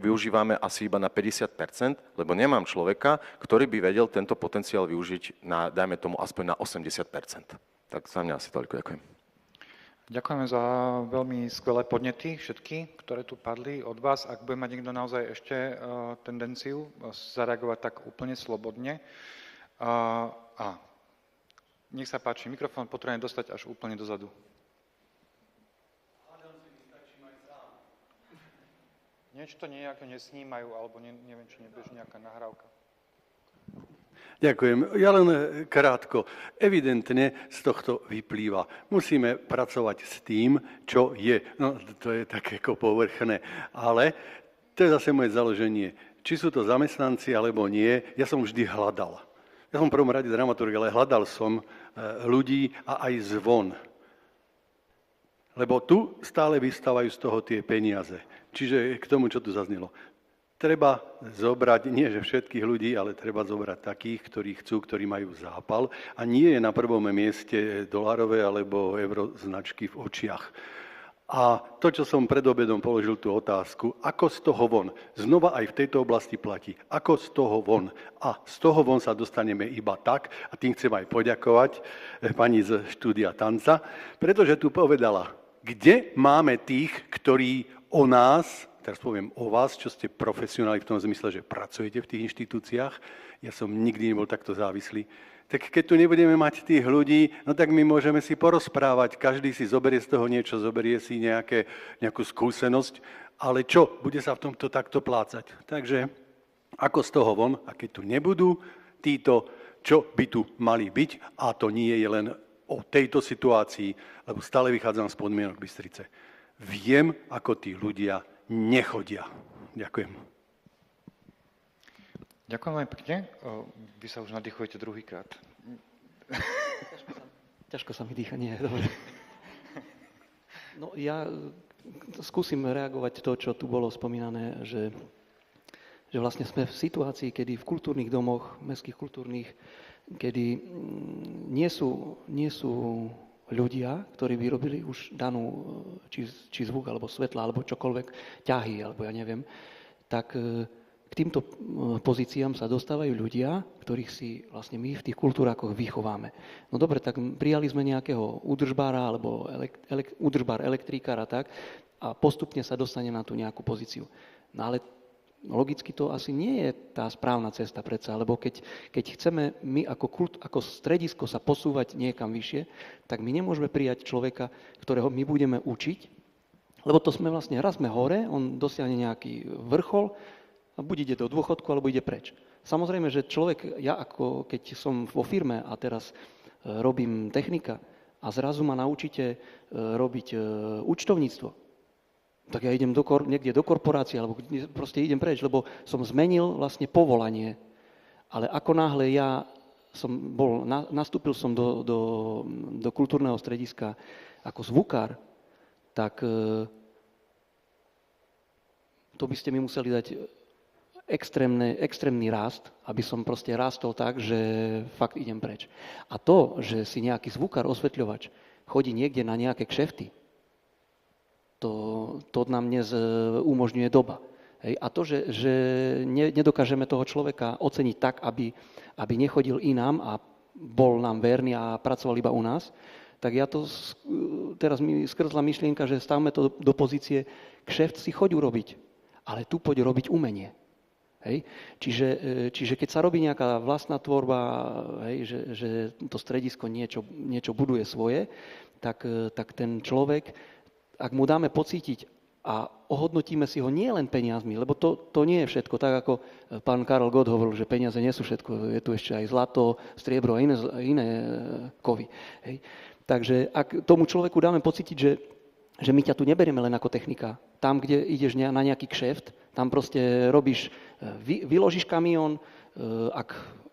využívame asi iba na 50%, lebo nemám človeka, ktorý by vedel tento potenciál využiť na, dajme tomu, aspoň na 80%. Tak za mňa asi toľko, ďakujem. Ďakujeme za veľmi skvelé podnety, všetky, ktoré tu padli od vás. Ak bude mať niekto naozaj ešte tendenciu zareagovať tak úplne slobodne. Nech sa páči, mikrofón potrebujem dostať až úplne dozadu. Niečo to nejako nesnímajú, alebo neviem, či nebeží nejaká nahrávka. Ďakujem. Ja len krátko. Evidentne z tohto vyplýva. Musíme pracovať s tým, čo je. No, to je také ako povrchné. Ale to je zase moje založenie. Či sú to zamestnanci, alebo nie, ja som vždy hľadal. Ja som v prvom rade dramaturg, ale hľadal som ľudí a aj zvon. Lebo tu stále vystávajú z toho tie peniaze. Čiže k tomu, čo tu zaznelo. Treba zobrať, nie že všetkých ľudí, ale treba zobrať takých, ktorí chcú, ktorí majú zápal. A nie je na prvom mieste dolárové alebo euroznačky v očiach. A to, čo som pred obedom položil tú otázku, ako z toho von, znova aj v tejto oblasti platí, ako z toho von. A z toho von sa dostaneme iba tak, a tým chcem aj poďakovať pani z štúdia tanca, pretože tu povedala, kde máme tých, ktorí o nás, teraz poviem o vás, čo ste profesionáli v tom zmysle, že pracujete v tých inštitúciách. Ja som nikdy nebol takto závislý. Tak keď tu nebudeme mať tých ľudí, no tak my môžeme si porozprávať, každý si zoberie z toho niečo, zoberie si nejakú skúsenosť, ale čo? Bude sa v tomto takto plácať. Takže ako z toho von, a keď tu nebudú títo, čo by tu mali byť, a to nie je len o tejto situácii, lebo stále vychádzam z podmienok Bystrice. Viem, ako tí ľudia nechodia. Ďakujem. Ďakujem veľmi pekne. Vy sa už nadýchujete druhýkrát. Ťažko sa mi dýcha, nie, dobre. No ja skúsim reagovať to, čo tu bolo spomínané, že vlastne sme v situácii, kedy v kultúrnych domoch, mestských kultúrnych, kedy nie sú ľudia, ktorí by robili už danú, či zvuk, alebo svetla, alebo čokoľvek, ťahy, alebo ja neviem, tak k týmto pozíciám sa dostávajú ľudia, ktorých si vlastne my v tých kultúrákoch vychováme. No dobre, tak prijali sme nejakého údržbára, alebo údržbár, elektrikára, tak, a postupne sa dostane na tú nejakú pozíciu. No ale logicky to asi nie je tá správna cesta predsa, lebo keď chceme my ako stredisko sa posúvať niekam vyššie, tak my nemôžeme prijať človeka, ktorého my budeme učiť, lebo to sme vlastne, raz sme hore, on dosiahne nejaký vrchol, a buď ide do dôchodku, alebo ide preč. Samozrejme, že človek, ja ako keď som vo firme a teraz robím technika a zrazu ma naučíte robiť účtovníctvo, tak ja idem niekde do korporácie, alebo proste idem preč, lebo som zmenil vlastne povolanie. Ale ako náhle ja nastúpil som do kultúrneho strediska ako zvukár, tak to by ste mi museli dať extrémny rast, aby som proste rástol tak, že fakt idem preč. A to, že si nejaký zvukár, osvetľovač chodí niekde na nejaké kšefty, to nám dnes umožňuje doba. Hej. A to, že nedokážeme toho človeka oceniť tak, aby nechodil inám a bol nám verný a pracoval iba u nás, tak teraz mi skrzla myšlienka, že stavme to do pozície, kšeft si choď urobiť, ale tu poď robiť umenie. Hej. Čiže keď sa robí nejaká vlastná tvorba, hej, že to stredisko niečo buduje svoje, tak ten človek, ak mu dáme pocítiť a ohodnotíme si ho nie len peniazmi, lebo to nie je všetko, tak ako pán Karel Gott hovoril, že peniaze nie sú všetko, je tu ešte aj zlato, striebro a iné kovy. Hej. Takže ak tomu človeku dáme pocítiť, že my ťa tu neberieme len ako technika, tam, kde ideš na nejaký kšeft, tam proste vyložíš kamión,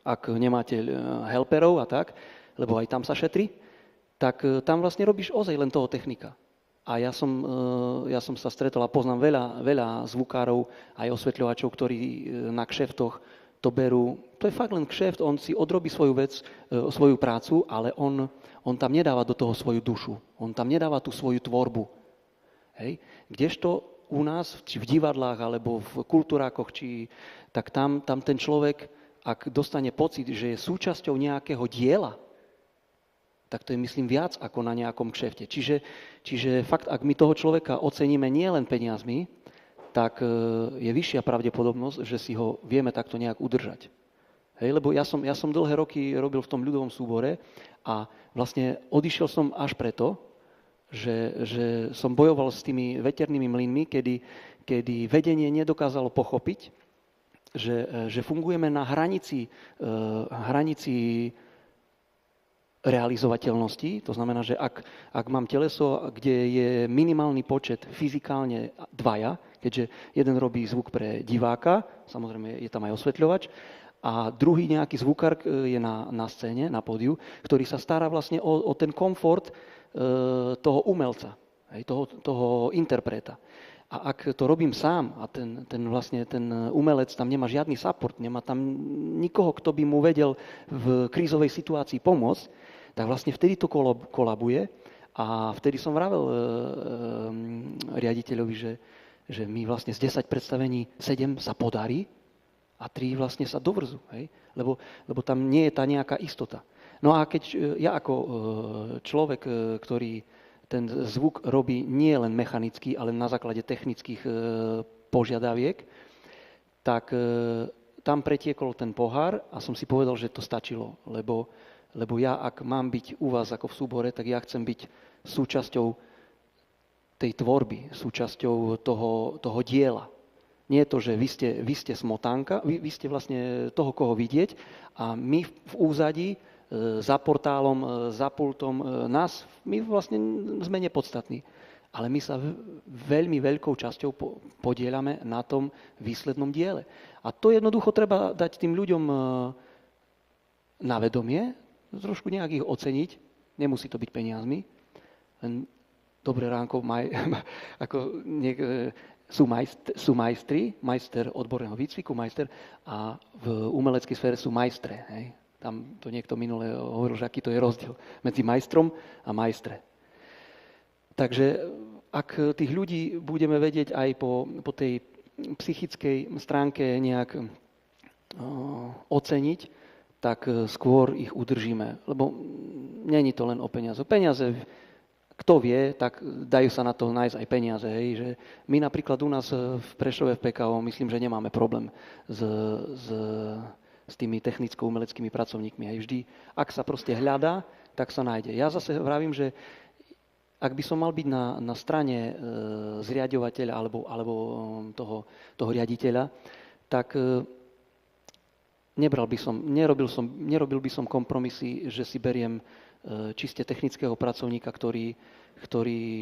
ak nemáte helperov a tak, lebo aj tam sa šetrí, tak tam vlastne robíš ozaj len toho technika. A ja som sa stretol a poznám veľa zvukárov, aj osvetľovačov, ktorí na kšeftoch to berú. To je fakt len kšeft, on si odrobí svoju vec, svoju prácu, ale on tam nedáva do toho svoju dušu. On tam nedáva tú svoju tvorbu. Hej? Kdežto u nás, či v divadlách, alebo v kultúrákoch, tak tam ten človek, ak dostane pocit, že je súčasťou nejakého diela, tak to je, myslím, viac ako na nejakom kšefte. Čiže fakt, ak my toho človeka oceníme nie len peniazmi, tak je vyššia pravdepodobnosť, že si ho vieme takto nejak udržať. Hej, lebo ja som dlhé roky robil v tom ľudovom súbore a vlastne odišiel som až preto, že som bojoval s tými veternými mlynmi, kedy vedenie nedokázalo pochopiť, že fungujeme na hranici realizovateľnosti. To znamená, že ak mám teleso, kde je minimálny počet fyzikálne dvaja, keďže jeden robí zvuk pre diváka, samozrejme je tam aj osvetľovač, a druhý nejaký zvukár je na scéne, na pódiu, ktorý sa stará vlastne o ten komfort toho umelca, toho interpreta. A ak to robím sám a ten umelec tam nemá žiadny support, nemá tam nikoho, kto by mu vedel v krízovej situácii pomôcť, tak vlastne vtedy to kolabuje a vtedy som vravel riaditeľovi, že my vlastne z 10 predstavení 7 sa podarí a 3 vlastne sa dovrzú, hej? Lebo tam nie je tá nejaká istota. No a keď ja ako človek, ktorý ten zvuk robí nie len mechanicky, ale na základe technických požiadaviek, tak tam pretiekol ten pohár a som si povedal, že to stačilo, lebo ja, ak mám byť u vás ako v súbore, tak ja chcem byť súčasťou tej tvorby, súčasťou toho diela. Nie je to, že vy ste smotánka, vy ste vlastne toho, koho vidieť a my v úzadí, za portálom, za pultom, my vlastne sme nepodstatní. Ale my sa veľmi veľkou časťou podieľame na tom výslednom diele. A to jednoducho treba dať tým ľuďom na vedomie, trošku nejak ich oceniť, nemusí to byť peniazmi, len dobré ránko, sú majstri, majster odborného výcviku, majster a v umeleckej sfére sú majstre. Hej. Tam to niekto minule hovoril, že aký to je rozdiel medzi majstrom a majstre. Takže ak tých ľudí budeme vedieť aj po tej psychickej stránke nejak oceniť, tak skôr ich udržíme. Lebo není to len o peniaze. Peniaze, kto vie, tak dajú sa na to nájsť aj peniaze. Hej, že my napríklad u nás v Prešove v PKO myslím, že nemáme problém s tými technicko-umeleckými pracovníkmi. Hej, vždy, ak sa proste hľadá, tak sa nájde. Ja zase vravím, že ak by som mal byť na strane zriaďovateľa alebo toho riaditeľa, tak nerobil by som kompromisy, že si beriem čiste technického pracovníka, ktorý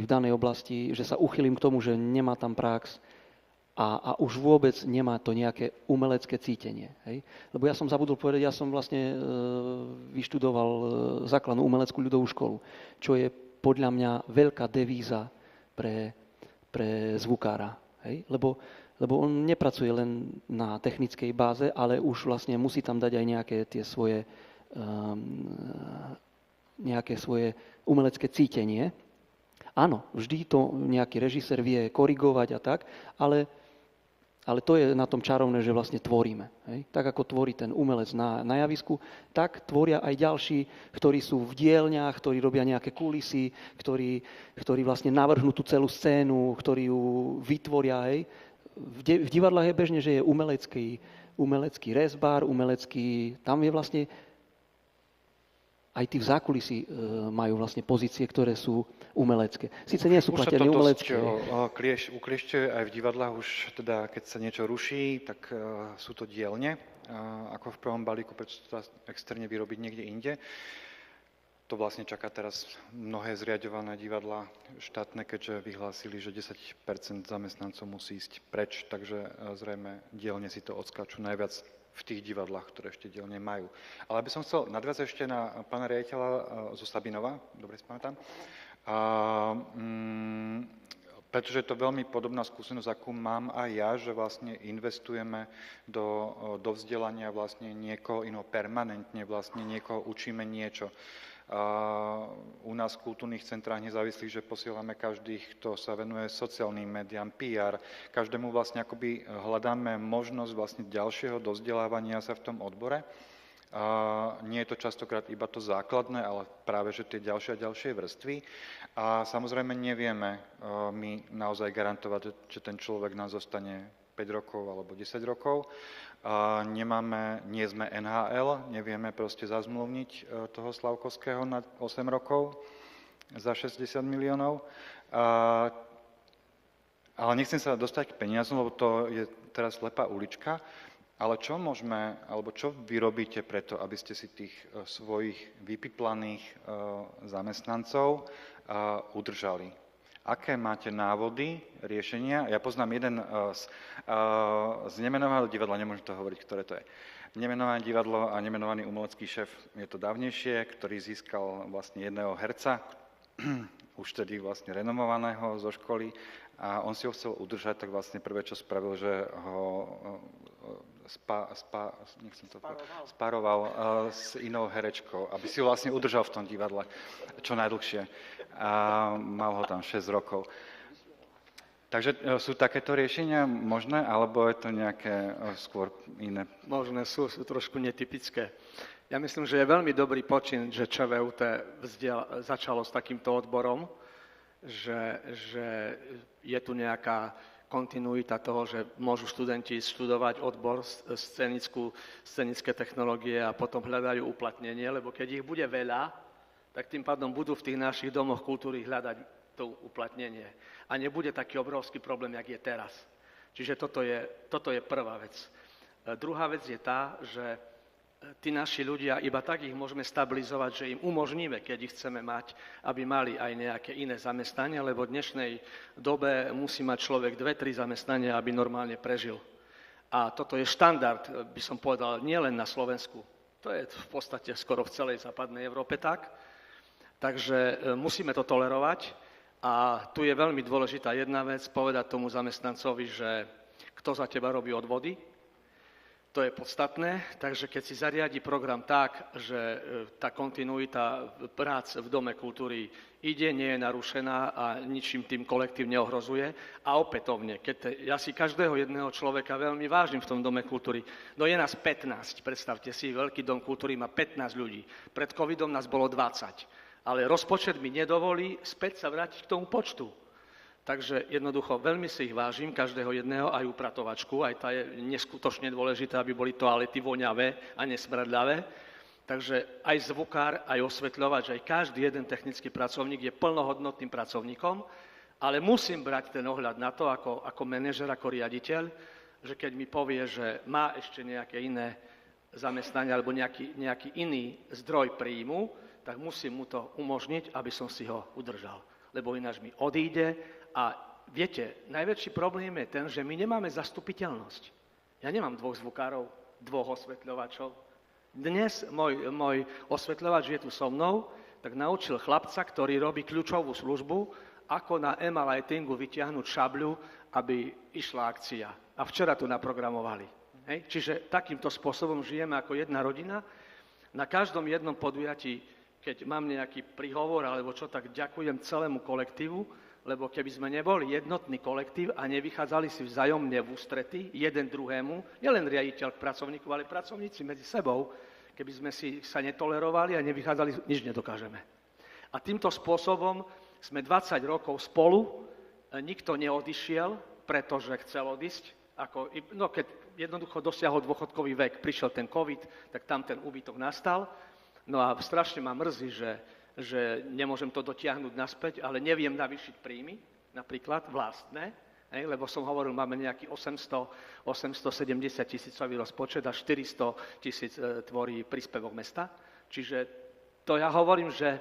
v danej oblasti, že sa uchylím k tomu, že nemá tam prax a už vôbec nemá to nejaké umelecké cítenie. Hej? Lebo ja som zabudol povedať, ja som vlastne vyštudoval základnú umeleckú ľudovú školu, čo je podľa mňa veľká devíza pre zvukára. Hej? Lebo on nepracuje len na technickej báze, ale už vlastne musí tam dať aj nejaké svoje umelecké cítenie. Áno, vždy to nejaký režisér vie korigovať a tak, ale to je na tom čarovné, že vlastne tvoríme. Hej? Tak ako tvorí ten umelec na javisku, tak tvoria aj ďalší, ktorí sú v dielňach, ktorí robia nejaké kulisy, ktorí vlastne navrhnú tú celú scénu, ktorí ju vytvoria. Hej? V divadlách je bežne, že je umelecký rezbár, tam je vlastne aj tí v zákulisí majú vlastne pozície, ktoré sú umelecké. Sice nie sú platené umelecké. Ukliešťuje aj v divadlách už, teda keď sa niečo ruší, tak sú to dielne, ako v prvom balíku, prečo to externe vyrobiť niekde inde. To vlastne čaká teraz mnohé zriaďované divadlá štátne, keďže vyhlásili, že 10% zamestnancov musí ísť preč, takže zrejme dielne si to odskáču najviac v tých divadlách, ktoré ešte dielne majú. Ale by som chcel nadviazať ešte na pána riaditeľa zo Sabinova, dobre si pamätám, pretože je to veľmi podobná skúsenosť, akú mám aj ja, že vlastne investujeme do vzdelania vlastne niekoho iného permanentne, vlastne niekoho učíme niečo. U nás v kultúrnych centrách nezávislých, že posielame každých, kto sa venuje sociálnym médiám, PR, každému vlastne akoby hľadáme možnosť vlastne ďalšieho dozdelávania sa v tom odbore. Nie je to častokrát iba to základné, ale práve že tie ďalšie a ďalšie vrstvy. A samozrejme nevieme my naozaj garantovať, že ten človek nám zostane 5 rokov alebo 10 rokov. Nie sme NHL, nevieme proste zazmluvniť toho Slavkovského na 8 rokov za 60 miliónov. Ale nechcem sa dostať k peniazom, lebo to je teraz slepá ulička. Ale čo môžeme, alebo čo vy robíte preto, aby ste si tých svojich vypiplaných zamestnancov udržali? Aké máte návody, riešenia? Ja poznám jeden z nemenovaného divadla, nemôžem to hovoriť, ktoré to je. Nemenované divadlo a nemenovaný umelecký šéf, je to dávnejšie, ktorý získal vlastne jedného herca, už tedy vlastne renomovaného zo školy, a on si ho chcel udržať, tak vlastne prvé, čo spravil, že ho sparoval s inou herečkou, aby si ho vlastne udržal v tom divadle čo najdlhšie. A mal ho tam 6 rokov. Takže sú takéto riešenia možné, alebo je to nejaké skôr iné? Možné sú trošku netypické. Ja myslím, že je veľmi dobrý počin, že ČVUT začalo s takýmto odborom, že je tu nejaká kontinuita toho, že môžu študenti študovať odbor scenické technológie a potom hľadajú uplatnenie, lebo keď ich bude veľa, tak tým pádom budú v tých našich domoch kultúry hľadať to uplatnenie. A nebude taký obrovský problém, jak je teraz. Čiže toto je prvá vec. Druhá vec je tá, že tí naši ľudia, iba tak ich môžeme stabilizovať, že im umožníme, keď ich chceme mať, aby mali aj nejaké iné zamestnania, lebo v dnešnej dobe musí mať človek 2-3 zamestnania, aby normálne prežil. A toto je štandard, by som povedal, nielen na Slovensku. To je v podstate skoro v celej západnej Európe tak. Takže musíme to tolerovať. A tu je veľmi dôležitá jedna vec, povedať tomu zamestnancovi, že kto za teba robí odvody. To je podstatné, takže keď si zariadi program tak, že tá kontinuita prác v Dome kultúry ide, nie je narušená a ničím tým kolektív neohrozuje. A opätovne, ja si každého jedného človeka veľmi vážim v tom Dome kultúry. No je nás 15, predstavte si, veľký Dom kultúry má 15 ľudí. Pred covidom nás bolo 20, ale rozpočet mi nedovolí späť sa vrátiť k tomu počtu. Takže jednoducho veľmi si ich vážim, každého jedného, aj upratovačku, aj tá je neskutočne dôležitá, aby boli toalety voňavé a nesmradľavé. Takže aj zvukár, aj osvetľovač, aj každý jeden technický pracovník je plnohodnotným pracovníkom, ale musím brať ten ohľad na to, ako manažer, ako riaditeľ, že keď mi povie, že má ešte nejaké iné zamestnanie alebo nejaký iný zdroj príjmu, tak musím mu to umožniť, aby som si ho udržal. Lebo ináč mi odíde. A viete, najväčší problém je ten, že my nemáme zastupiteľnosť. Ja nemám 2 zvukárov, 2 osvetľovačov. Dnes môj osvetľovač je tu so mnou, tak naučil chlapca, ktorý robí kľúčovú službu, ako na EMA lightingu vytiahnuť šabľu, aby išla akcia. A včera tu naprogramovali. Hej? Čiže takýmto spôsobom žijeme ako jedna rodina. Na každom jednom podujatí, keď mám nejaký príhovor alebo čo, tak ďakujem celému kolektívu, lebo keby sme neboli jednotný kolektív a nevychádzali si vzájomne v ústrety jeden druhému, nielen riaditeľ k pracovníku, ale pracovníci medzi sebou, keby sme sa netolerovali a nevychádzali, nič nedokážeme. A týmto spôsobom sme 20 rokov spolu, nikto neodišiel, pretože chcel odísť. Keď jednoducho dosiahol dôchodkový vek, prišiel ten COVID, tak tam ten úbytok nastal. No a strašne ma mrzí, že nemôžem to dotiahnuť naspäť, ale neviem navýšiť príjmy, napríklad vlastné, lebo som hovoril, máme nejaký 870 tisícový rozpočet a 400 tisíc tvorí príspevok mesta. Čiže to ja hovorím, že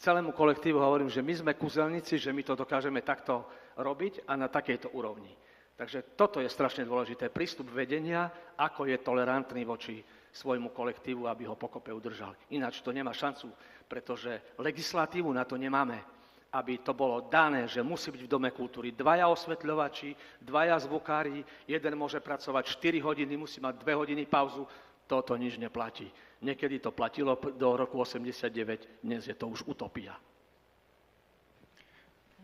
celému kolektívu hovorím, že my sme kúzelníci, že my to dokážeme takto robiť a na takejto úrovni. Takže toto je strašne dôležité. Prístup vedenia, ako je tolerantný voči svojmu kolektívu, aby ho pokope udržal. Ináč to nemá šancu, pretože legislatívu na to nemáme, aby to bolo dané, že musí byť v Dome kultúry 2 osvetľovači, 2 zvukári, jeden môže pracovať 4 hodiny, musí mať 2 hodiny pauzu. Toto nič neplatí. Niekedy to platilo do roku 89, dnes je to už utopia.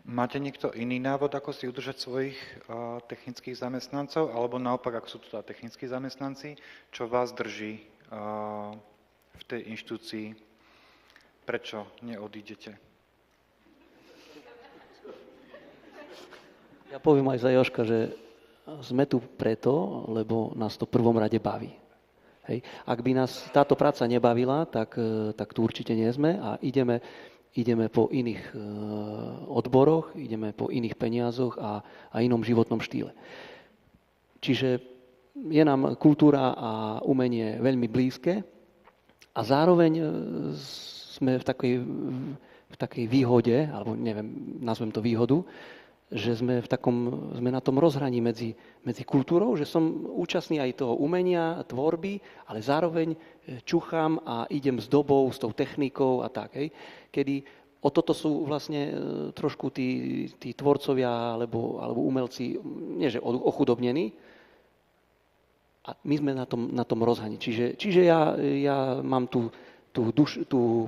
Máte niekto iný návod, ako si udržať svojich technických zamestnancov, alebo naopak, ako sú to technickí zamestnanci, čo vás drží v tej inštitúcii? Prečo neodídete? Ja poviem aj za Jožka, že sme tu preto, lebo nás to v prvom rade baví. Hej. Ak by nás táto práca nebavila, tak tu určite nie sme a ideme po iných odboroch, ideme po iných peniazoch a inom životnom štýle. Čiže je nám kultúra a umenie veľmi blízke a zároveň sme v takej výhode, alebo neviem, nazvem to výhodu, že sme na tom rozhraní medzi kultúrou, že som účastný aj toho umenia, tvorby, ale zároveň čuchám a idem s dobou, s tou technikou a tak. Hej. Kedy o toto sú vlastne trošku tí tvorcovia alebo umelci, nie že ochudobnení, a my sme na tom rozhraní. Čiže ja mám tú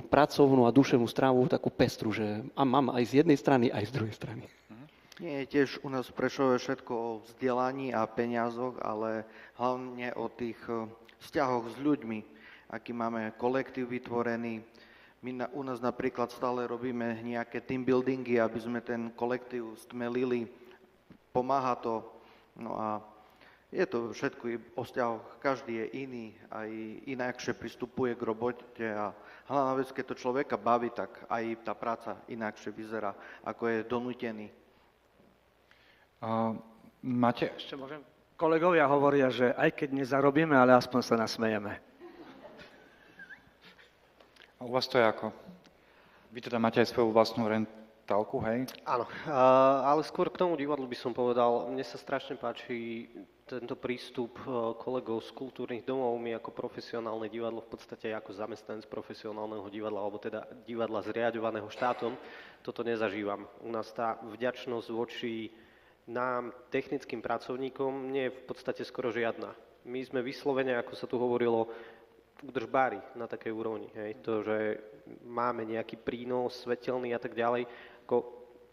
pracovnú a duševnú strávu takú pestru, že mám aj z jednej strany, aj z druhej strany. Nie je tiež u nás v Prešove všetko o vzdelaní a peniazoch, ale hlavne o tých vzťahoch s ľuďmi, aký máme kolektív vytvorený. My u nás napríklad stále robíme nejaké team buildingy, aby sme ten kolektív stmelili, pomáha to. No a je to všetko o vzťahoch, každý je iný, aj inakšie pristupuje k robote a hlavná vec, keď to človeka baví, tak aj tá práca inakšie vyzerá, ako je donútený. Máte... Ešte môžem? Kolegovia hovoria, že aj keď nezarobíme, ale aspoň sa nasmejeme. A u vás to je ako? Vy teda máte aj svoju vlastnú rentálku, hej? Áno, ale skôr k tomu divadlu by som povedal, mne sa strašne páči tento prístup kolegov z kultúrnych domov. My ako profesionálne divadlo, v podstate ako zamestnanec profesionálneho divadla, alebo teda divadla zriaďovaného štátom, toto nezažívam. U nás tá vďačnosť voči nám, technickým pracovníkom, nie je v podstate skoro žiadna. My sme vyslovene, ako sa tu hovorilo, údržbári na takej úrovni. Hej. To, že máme nejaký prínos svetelný a tak ďalej, ako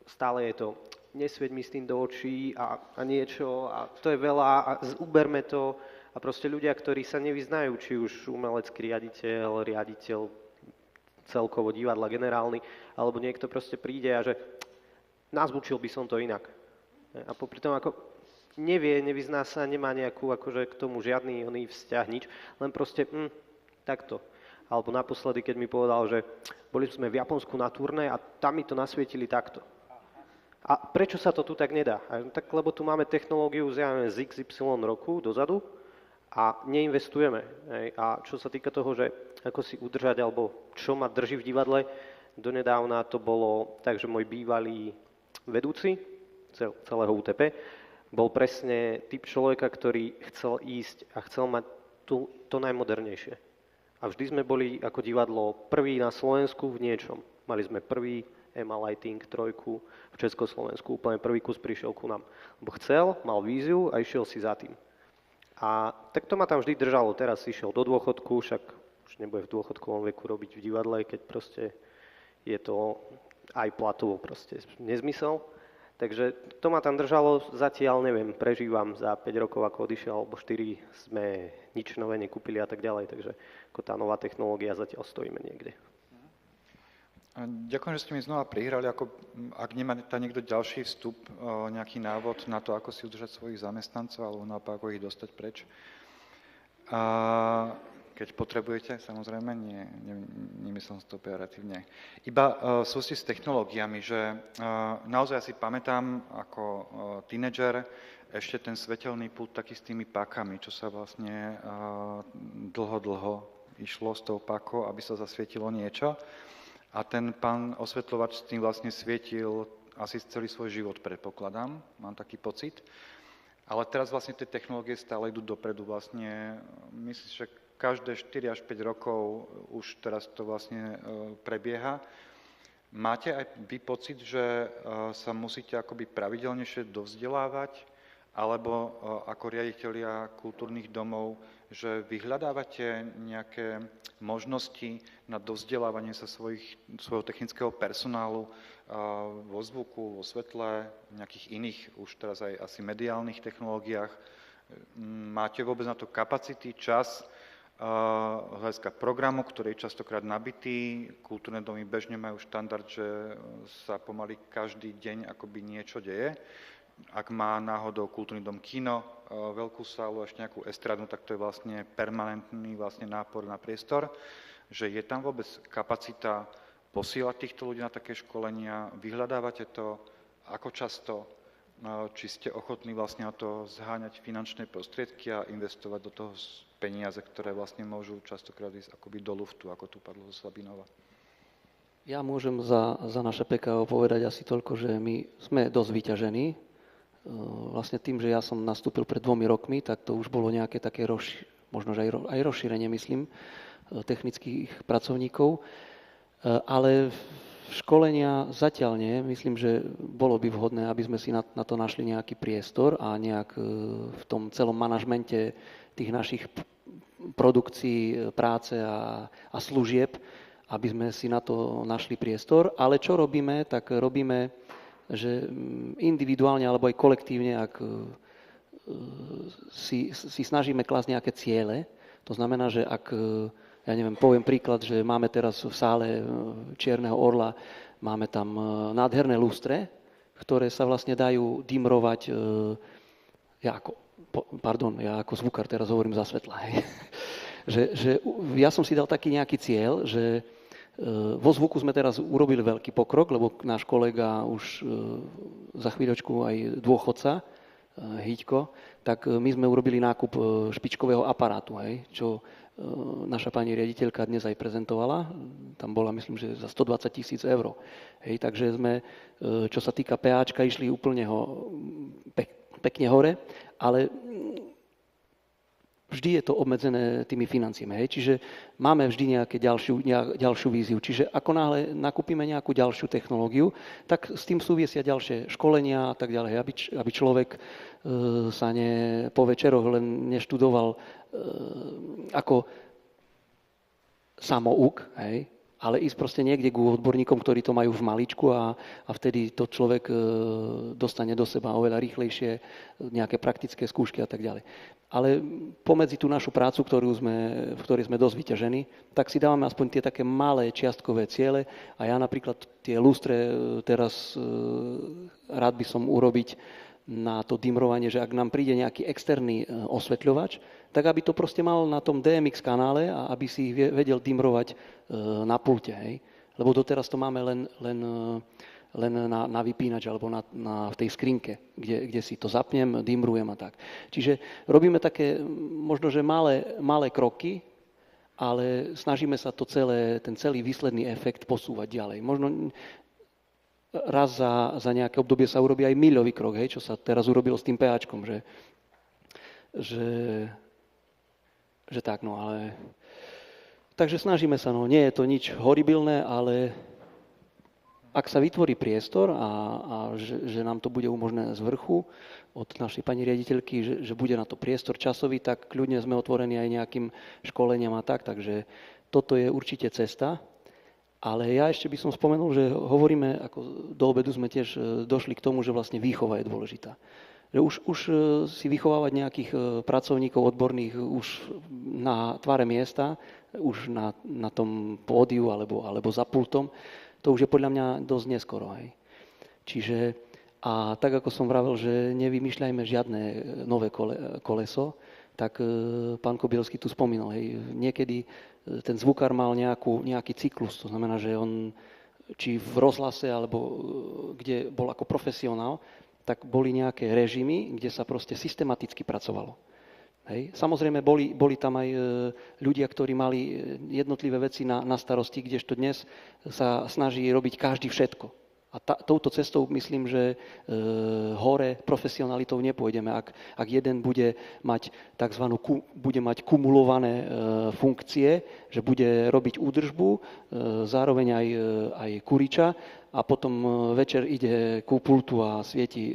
stále je to, nesvieť mi s tým do očí a niečo, a to je veľa, a uberme to. A proste ľudia, ktorí sa nevyznajú, či už umelecký riaditeľ celkovo divadla generálny, alebo niekto proste príde a že nazvučil by som to inak. A popri tom ako nevyzná sa, nemá nejakú akože k tomu žiadny oný vzťah, nič, len proste takto. Alebo naposledy, keď mi povedal, že boli sme v Japonsku na turné a tam mi to nasvietili takto. A prečo sa to tu tak nedá? Tak, lebo tu máme technológiu z XY roku dozadu a neinvestujeme. Hej. A čo sa týka toho, že ako si udržať, alebo čo ma drží v divadle, donedávna to bolo tak, že môj bývalý vedúci celého UTP bol presne typ človeka, ktorý chcel ísť a chcel mať to najmodernejšie. A vždy sme boli ako divadlo prví na Slovensku v niečom. Mali sme prvý EMA Lighting 3 v Československu, úplne prvý kus prišiel ku nám. Lebo chcel, mal víziu a išiel si za tým. A tak to ma tam vždy držalo. Teraz išiel do dôchodku, však už nebude v dôchodkovom veku robiť v divadle, keď proste je to aj platovo proste nezmysel. Takže to ma tam držalo, zatiaľ neviem, prežívam za 5 rokov, ako odišiel, alebo 4 sme nič nové nekúpili a tak ďalej, takže ako tá nová technológia, zatiaľ stojíme niekde. Ďakujem, že ste mi znova prihrali, ako ak nemá niekto ďalší vstup, nejaký návod na to, ako si udržať svojich zamestnancov, alebo naopak, ako ich dostať preč. Keď potrebujete, samozrejme, nemyslím to operatívne. Iba v súvislosti s technológiami, že naozaj si pamätám ako tínedžer ešte ten svetelný pult taký s tými pákami, čo sa vlastne dlho išlo s tou pákou, aby sa zasvietilo niečo. A ten pán osvetľovač s tým vlastne svietil asi celý svoj život, predpokladám, mám taký pocit. Ale teraz vlastne tie technológie stále idú dopredu. Vlastne myslím, že každé 4 až 5 rokov už teraz to vlastne prebieha. Máte aj vy pocit, že sa musíte akoby pravidelnejšie dovzdelávať, alebo ako riaditelia kultúrnych domov, že vyhľadávate nejaké možnosti na dovzdelávanie sa svojho technického personálu vo zvuku, vo svetle, v nejakých iných, už teraz aj asi mediálnych technológiách. Máte vôbec na to kapacity, čas, hľadiska programu, ktorý je častokrát nabitý. Kultúrne domy bežne majú štandard, že sa pomaly každý deň akoby niečo deje. Ak má náhodou kultúrny dom kino, veľkú sálu, ešte nejakú estradu, tak to je vlastne permanentný vlastne nápor na priestor. Že je tam vôbec kapacita posielať týchto ľudí na také školenia, vyhľadávate to, ako často, či ste ochotní vlastne na to zháňať finančné prostriedky a investovať do toho peniaze, ktoré vlastne môžu častokrát ísť akoby do luftu, ako tu padlo zo Sabinova. Ja môžem za naše PKO povedať asi toľko, že my sme dosť vyťažení. Vlastne tým, že ja som nastúpil pred 2 rokmi, tak to už bolo nejaké také možno aj rozšírenie, myslím, technických pracovníkov. Ale školenia zatiaľ nie. Myslím, že bolo by vhodné, aby sme si na to našli nejaký priestor a nejak v tom celom manažmente tých našich produkcií, práce a služieb, aby sme si na to našli priestor. Ale čo robíme, tak robíme, že individuálne alebo aj kolektívne, ak si snažíme klásť nejaké ciele, to znamená, že ak, ja neviem, poviem príklad, že máme teraz v sále Čierneho orla, máme tam nádherné lustre, ktoré sa vlastne dajú dimrovať. Ja ako zvukár teraz hovorím za svetla. Hej. Ja som si dal taký nejaký cieľ, že vo zvuku sme teraz urobili veľký pokrok, lebo náš kolega už za chvíľočku aj dôchodca, Hýďko, tak my sme urobili nákup špičkového aparátu, hej, čo naša pani riaditeľka dnes aj prezentovala. Tam bola, myslím, že za 120 000 eur. Hej, takže sme, čo sa týka PAčka, išli úplne pekne hore, ale vždy je to obmedzené tými financiami. Hej? Čiže máme vždy ďalšiu víziu. Čiže ako náhle nakúpime nejakú ďalšiu technológiu, tak s tým súvisia ďalšie školenia a tak ďalej, aby človek sa po večeroch len neštudoval ako samouk, hej? Ale ísť proste niekde k odborníkom, ktorí to majú v maličku a vtedy to človek dostane do seba oveľa rýchlejšie, nejaké praktické skúšky a tak ďalej. Ale pomedzi tú našu prácu, v ktorej sme dosť vyťažení, tak si dávame aspoň tie také malé čiastkové ciele a ja napríklad tie lustre teraz rád by som urobiť na to dimrovanie, že ak nám príde nejaký externý osvetľovač, tak aby to proste mal na tom DMX kanále a aby si ich vedel dimrovať na pulte. Hej? Lebo doteraz to máme len na vypínač alebo v tej skrinke, kde si to zapnem, dimrujem a tak. Čiže robíme také možno, že malé kroky, ale snažíme sa ten celý výsledný efekt posúvať ďalej. Možno raz za nejaké obdobie sa urobí aj miľový krok, hej, čo sa teraz urobilo s tým PAčkom, že tak, no ale... Takže snažíme sa, no nie je to nič horibilné, ale ak sa vytvorí priestor a že nám to bude umožnené z vrchu od našej pani riaditeľky, že bude na to priestor časový, tak kľudne sme otvorení aj nejakým školeniam a tak, takže toto je určite cesta. Ale ja ešte by som spomenul, že hovoríme, ako do obedu sme tiež došli k tomu, že vlastne výchova je dôležitá. Že už si vychovávať nejakých pracovníkov odborných už na tvare miesta, už na tom pódiu alebo za pultom, to už je podľa mňa dosť neskoro. Hej. Čiže, a tak ako som vravel, že nevymýšľajme žiadne nové koleso, tak pán Kobielský tu spomínal, hej, niekedy ten zvukár mal nejaký cyklus, to znamená, že on či v rozhlase, alebo kde bol ako profesionál, tak boli nejaké režimy, kde sa proste systematicky pracovalo. Hej. Samozrejme, boli tam aj ľudia, ktorí mali jednotlivé veci na starosti, kdežto dnes sa snaží robiť každý všetko. A touto cestou myslím, že hore profesionalitou nepôjdeme. Ak jeden bude mať bude mať kumulované funkcie, že bude robiť údržbu, zároveň aj kuriča a potom večer ide ku pultu a svieti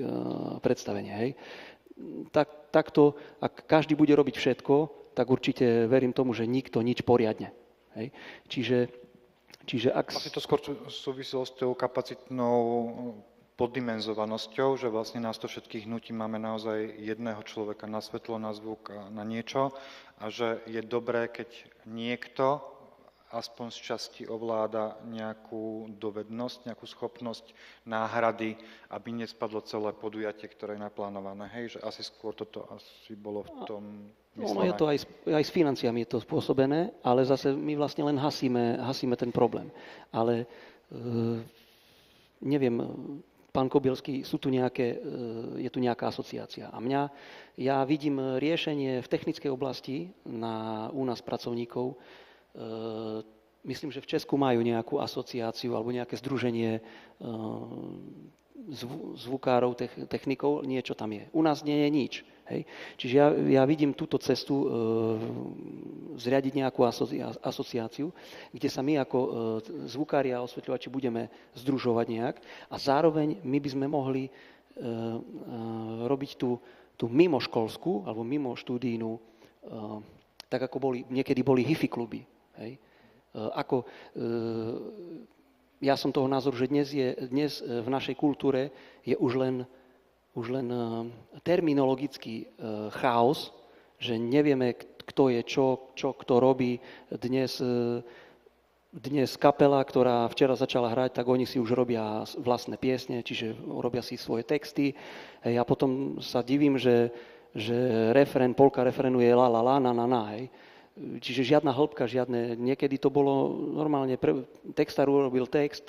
predstavenie. Hej. Takto, ak každý bude robiť všetko, tak určite verím tomu, že nikto nič poriadne. Hej. Čiže ak... Asi to skôr súviselo s tou kapacitnou poddimenzovanosťou, že vlastne nás to všetkých hnutí máme naozaj jedného človeka na svetlo, na zvuk a na niečo a že je dobré, keď niekto aspoň z časti ovláda nejakú dovednosť, nejakú schopnosť náhrady, aby nespadlo celé podujatie, ktoré je naplánované. Hej, že asi skôr toto asi bolo v tom myslené. No je to aj s financiami je to spôsobené, ale zase my vlastne len hasíme ten problém. Ale neviem, pán Kobielský, je tu nejaká asociácia. A ja vidím riešenie v technickej oblasti u nás pracovníkov. Myslím, že v Česku majú nejakú asociáciu alebo nejaké združenie zvukárov, technikov, niečo tam je. U nás nie je nič. Hej? Čiže ja vidím túto cestu zriadiť nejakú asociáciu, kde sa my ako zvukári a osvetľovači budeme združovať nejak a zároveň my by sme mohli robiť tú mimoškolskú alebo mimoštúdijnú, tak ako niekedy boli hifi kluby. Hej? Ja som toho názoru, že dnes v našej kultúre je už len terminologický chaos, že nevieme, kto je čo kto robí. Dnes dnes kapela, ktorá včera začala hrať, tak oni si už robia vlastné piesne, čiže robia si svoje texty. A potom sa divím, že refrén, polka refrénu je la la la, na na na, hej. Čiže žiadna hĺbka, niekedy to bolo normálne, textár urobil text,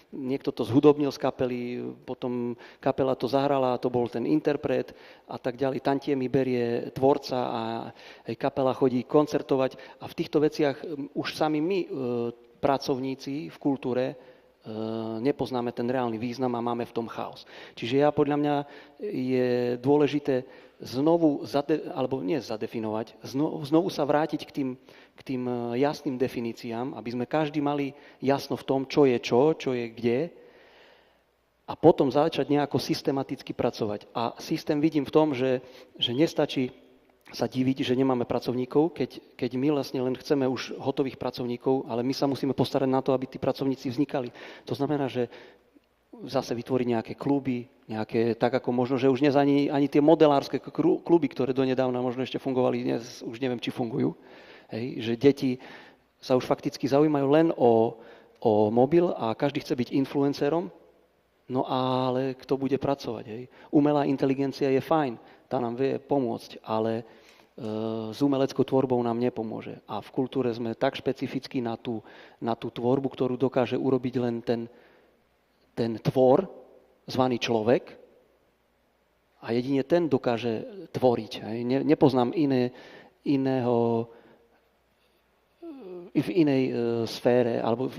niekto to zhudobnil z kapely, potom kapela to zahrala, to bol ten interpret a tak ďalej. Tantiemy berie tvorca a kapela chodí koncertovať a v týchto veciach už sami my, pracovníci v kultúre, nepoznáme ten reálny význam a máme v tom chaos. Čiže podľa mňa je dôležité znovu sa vrátiť k tým jasným definíciám, aby sme každý mali jasno v tom, čo je kde a potom začať nejako systematicky pracovať. A systém vidím v tom, že nestačí sa diviť, že nemáme pracovníkov, keď my vlastne len chceme už hotových pracovníkov, ale my sa musíme postarať na to, aby tí pracovníci vznikali. To znamená, že zase vytvoriť nejaké kluby, tak ako možno, že už dnes ani tie modelárske kluby, ktoré donedávna možno ešte fungovali, dnes už neviem, či fungujú. Hej, že deti sa už fakticky zaujímajú len o mobil a každý chce byť influencerom, no ale kto bude pracovať? Hej? Umelá inteligencia je fajn, tá nám vie pomôcť, ale s umeleckou tvorbou nám nepomôže. A v kultúre sme tak špecificky na tú tvorbu, ktorú dokáže urobiť len ten tvor, zvaný človek, a jedine ten dokáže tvoriť. Hej. Nepoznám iného v inej sfére, alebo v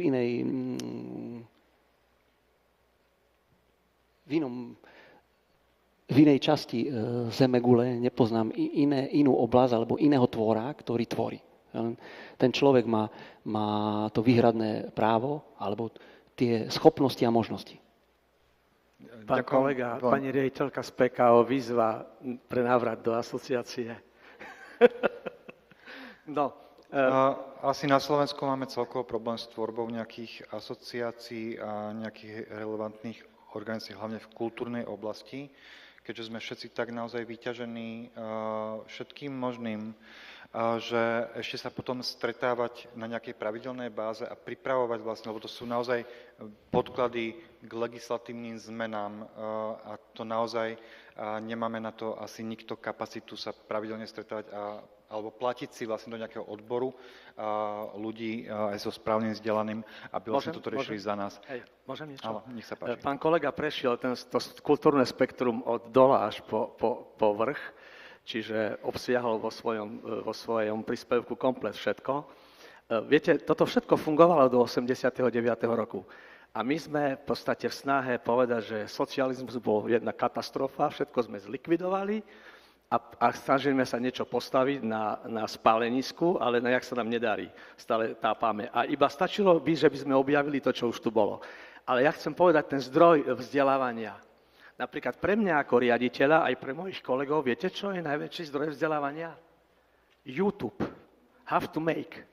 inej časti zemegule, nepoznám inú oblasť alebo iného tvora, ktorý tvorí. Ten človek má to výhradné právo, alebo tie schopnosti a možnosti. Pán kolega, pani riaditeľka z PKO výzva pre návrat do asociácie. Asi na Slovensku máme celkovo problém s tvorbou nejakých asociácií a nejakých relevantných organizácií, hlavne v kultúrnej oblasti, keďže sme všetci tak naozaj vyťažení všetkým možným, že ešte sa potom stretávať na nejakej pravidelnej báze a pripravovať vlastne, lebo to sú naozaj podklady k legislatívnym zmenám a to naozaj nemáme na to asi nikto kapacitu sa pravidelne stretávať alebo platiť si vlastne do nejakého odboru ľudí aj so správnym vzdelaným, aby vlastne toto riešili za nás. Hej, môžem niečo? Áno, nech sa páči. Pán kolega prešiel to kultúrne spektrum od dola až po vrch, čiže obsiahol vo svojom príspevku komplet všetko. Viete, toto všetko fungovalo do 89. roku. A my sme v podstate v snahe povedať, že socializmus bol jedna katastrofa, všetko sme zlikvidovali a snažíme sa niečo postaviť na spálenisku, ale jak sa nám nedarí. Stále tápame. A iba stačilo by, že by sme objavili to, čo už tu bolo. Ale ja chcem povedať ten zdroj vzdelávania. Napríklad pre mňa ako riaditeľa, aj pre mojich kolegov, viete, čo je najväčší zdroj vzdelávania? YouTube. Have to make.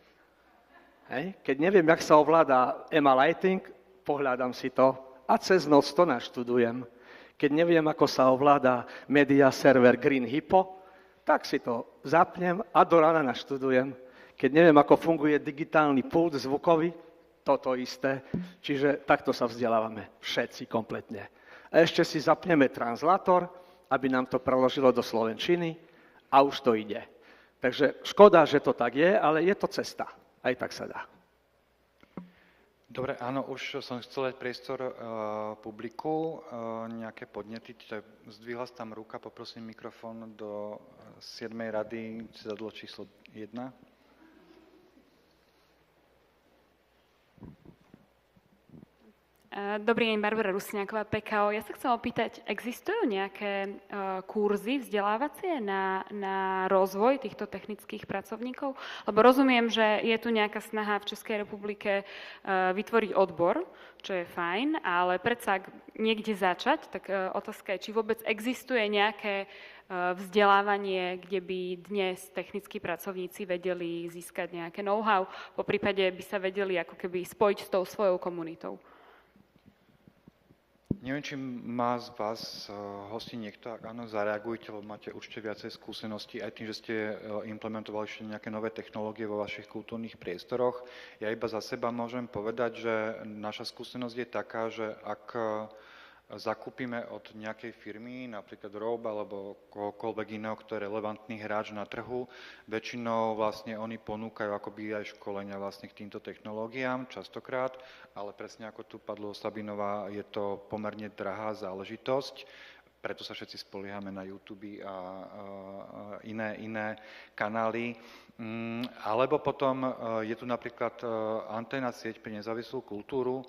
Hej? Keď neviem, jak sa ovláda Emma Lighting, pohľadám si to a cez noc to naštudujem. Keď neviem, ako sa ovláda media server Green Hippo, tak si to zapnem a do rána naštudujem. Keď neviem, ako funguje digitálny pult zvukový, toto isté. Čiže takto sa vzdelávame. Všetci kompletne. A ešte si zapneme translátor, aby nám to preložilo do slovenčiny a už to ide. Takže škoda, že to tak je, ale je to cesta. Aj tak sa dá. Dobre, áno, už som chcel dať priestor publiku, nejaké podnety, zdvihla sa tam ruka, poprosím mikrofón do 7. rady, sedadlo číslo 1. Dobrý deň, Barbara Rusňáková, PKO. Ja sa chcem opýtať, existujú nejaké kurzy vzdelávacie na rozvoj týchto technických pracovníkov? Lebo rozumiem, že je tu nejaká snaha v Českej republike vytvoriť odbor, čo je fajn, ale predsa ak niekde začať, tak otázka je, či vôbec existuje nejaké vzdelávanie, kde by dnes technickí pracovníci vedeli získať nejaké know-how, po prípade by sa vedeli ako keby spojiť s tou svojou komunitou. Neviem, či má z vás hostí niekto, ak áno, zareagujte, lebo máte určite viacej skúseností aj tým, že ste implementovali ešte nejaké nové technológie vo vašich kultúrnych priestoroch. Ja iba za seba môžem povedať, že naša skúsenosť je taká, že ak zakúpime od nejakej firmy, napríklad Robe alebo kohokoľvek iného, kto je relevantný hráč na trhu, väčšinou vlastne oni ponúkajú akoby aj školenia vlastne k týmto technológiám, častokrát, ale presne ako tu padlo Sabinová, je to pomerne drahá záležitosť, preto sa všetci spoliehame na YouTube a iné kanály. Alebo potom je tu napríklad anténa sieť pre nezávislú kultúru,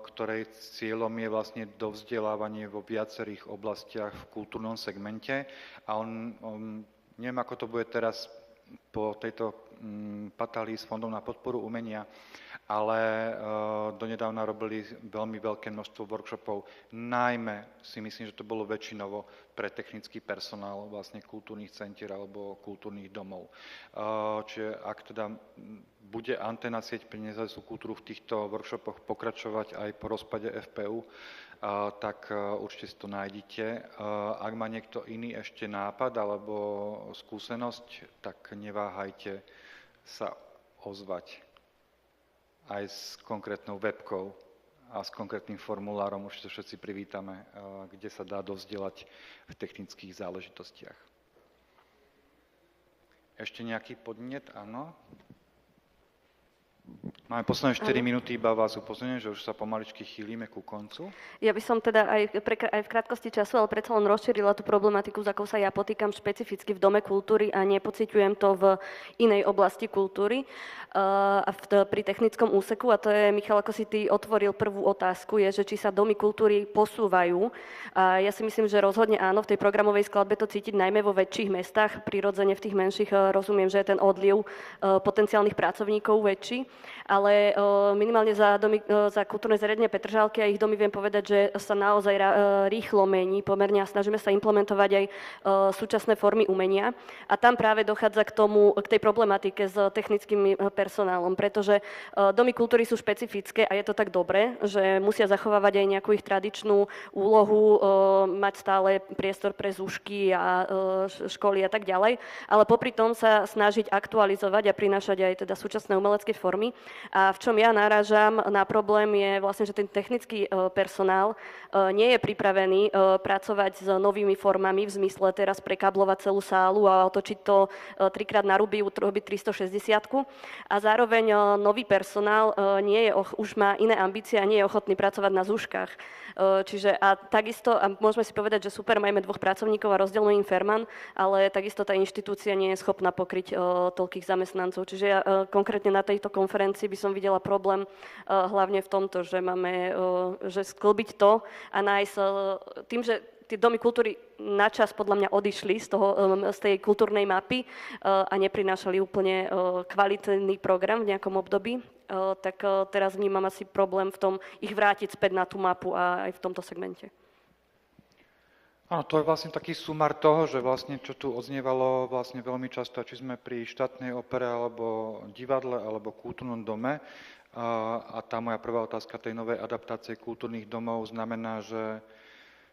ktorej cieľom je vlastne dovzdelávanie vo viacerých oblastiach v kultúrnom segmente. A neviem, ako to bude teraz po tejto patálii s Fondom na podporu umenia, ale donedávna robili veľmi veľké množstvo workshopov. Najmä si myslím, že to bolo väčšinovo pre technický personál vlastne kultúrnych centier alebo kultúrnych domov. Čiže ak teda bude anténa sieť pre nezávislú kultúru v týchto workshopoch pokračovať aj po rozpade FPU, tak určite si to nájdete. Ak má niekto iný ešte nápad alebo skúsenosť, tak neváhajte sa ozvať aj s konkrétnou webkou a s konkrétnym formulárom. Určite všetci privítame, kde sa dá dovzdelať v technických záležitostiach. Ešte nejaký podnet? Áno. Máme posledné 4 minúty, iba vás upozorňujem, že už sa pomaličky chýlime ku koncu. Ja by som teda aj v krátkosti času, ale predsa len rozšírila tú problematiku, s akou sa ja potýkam špecificky v Dome kultúry a nepociťujem to v inej oblasti kultúry pri technickom úseku. A to je, Michal, ako si ty otvoril prvú otázku, je, že či sa domy kultúry posúvajú. A ja si myslím, že rozhodne áno, v tej programovej skladbe to cítiť najmä vo väčších mestách, prirodzene v tých menších rozumiem, že je ten odliv potenciálnych pracovníkov väčší. Ale minimálne za kultúrne zariadenie Petržalky a ich domy viem povedať, že sa naozaj rýchlo mení pomerne a snažíme sa implementovať aj súčasné formy umenia. A tam práve dochádza k tej problematike s technickým personálom, pretože domy kultúry sú špecifické a je to tak dobre, že musia zachovávať aj nejakú ich tradičnú úlohu, mať stále priestor pre zúšky a školy a tak ďalej, ale popri tom sa snažiť aktualizovať a prinášať aj teda súčasné umelecké formy. A v čom ja narážam na problém je vlastne, že ten technický personál nie je pripravený pracovať s novými formami v zmysle teraz prekablovať celú sálu a otočiť to 3-krát na ruby, urobiť 360. A zároveň nový personál už má iné ambície a nie je ochotný pracovať na zúškach. Čiže a takisto, a môžeme si povedať, že super, majme 2 pracovníkov a rozdielme im ferman, ale takisto tá inštitúcia nie je schopná pokryť toľkých zamestnancov. Čiže ja konkrétne na tejto konferencii by som videla problém hlavne v tomto, že máme, že sklbiť to a nájsť tým, že tie domy kultúry načas podľa mňa odišli z tej kultúrnej mapy a neprinášali úplne kvalitný program v nejakom období, tak teraz vnímam asi problém v tom ich vrátiť späť na tú mapu a aj v tomto segmente. Áno, to je vlastne taký sumár toho, že vlastne čo tu odznievalo vlastne veľmi často, či sme pri štátnej opere, alebo divadle, alebo kultúrnom dome. A tá moja prvá otázka tej novej adaptácie kultúrnych domov znamená, že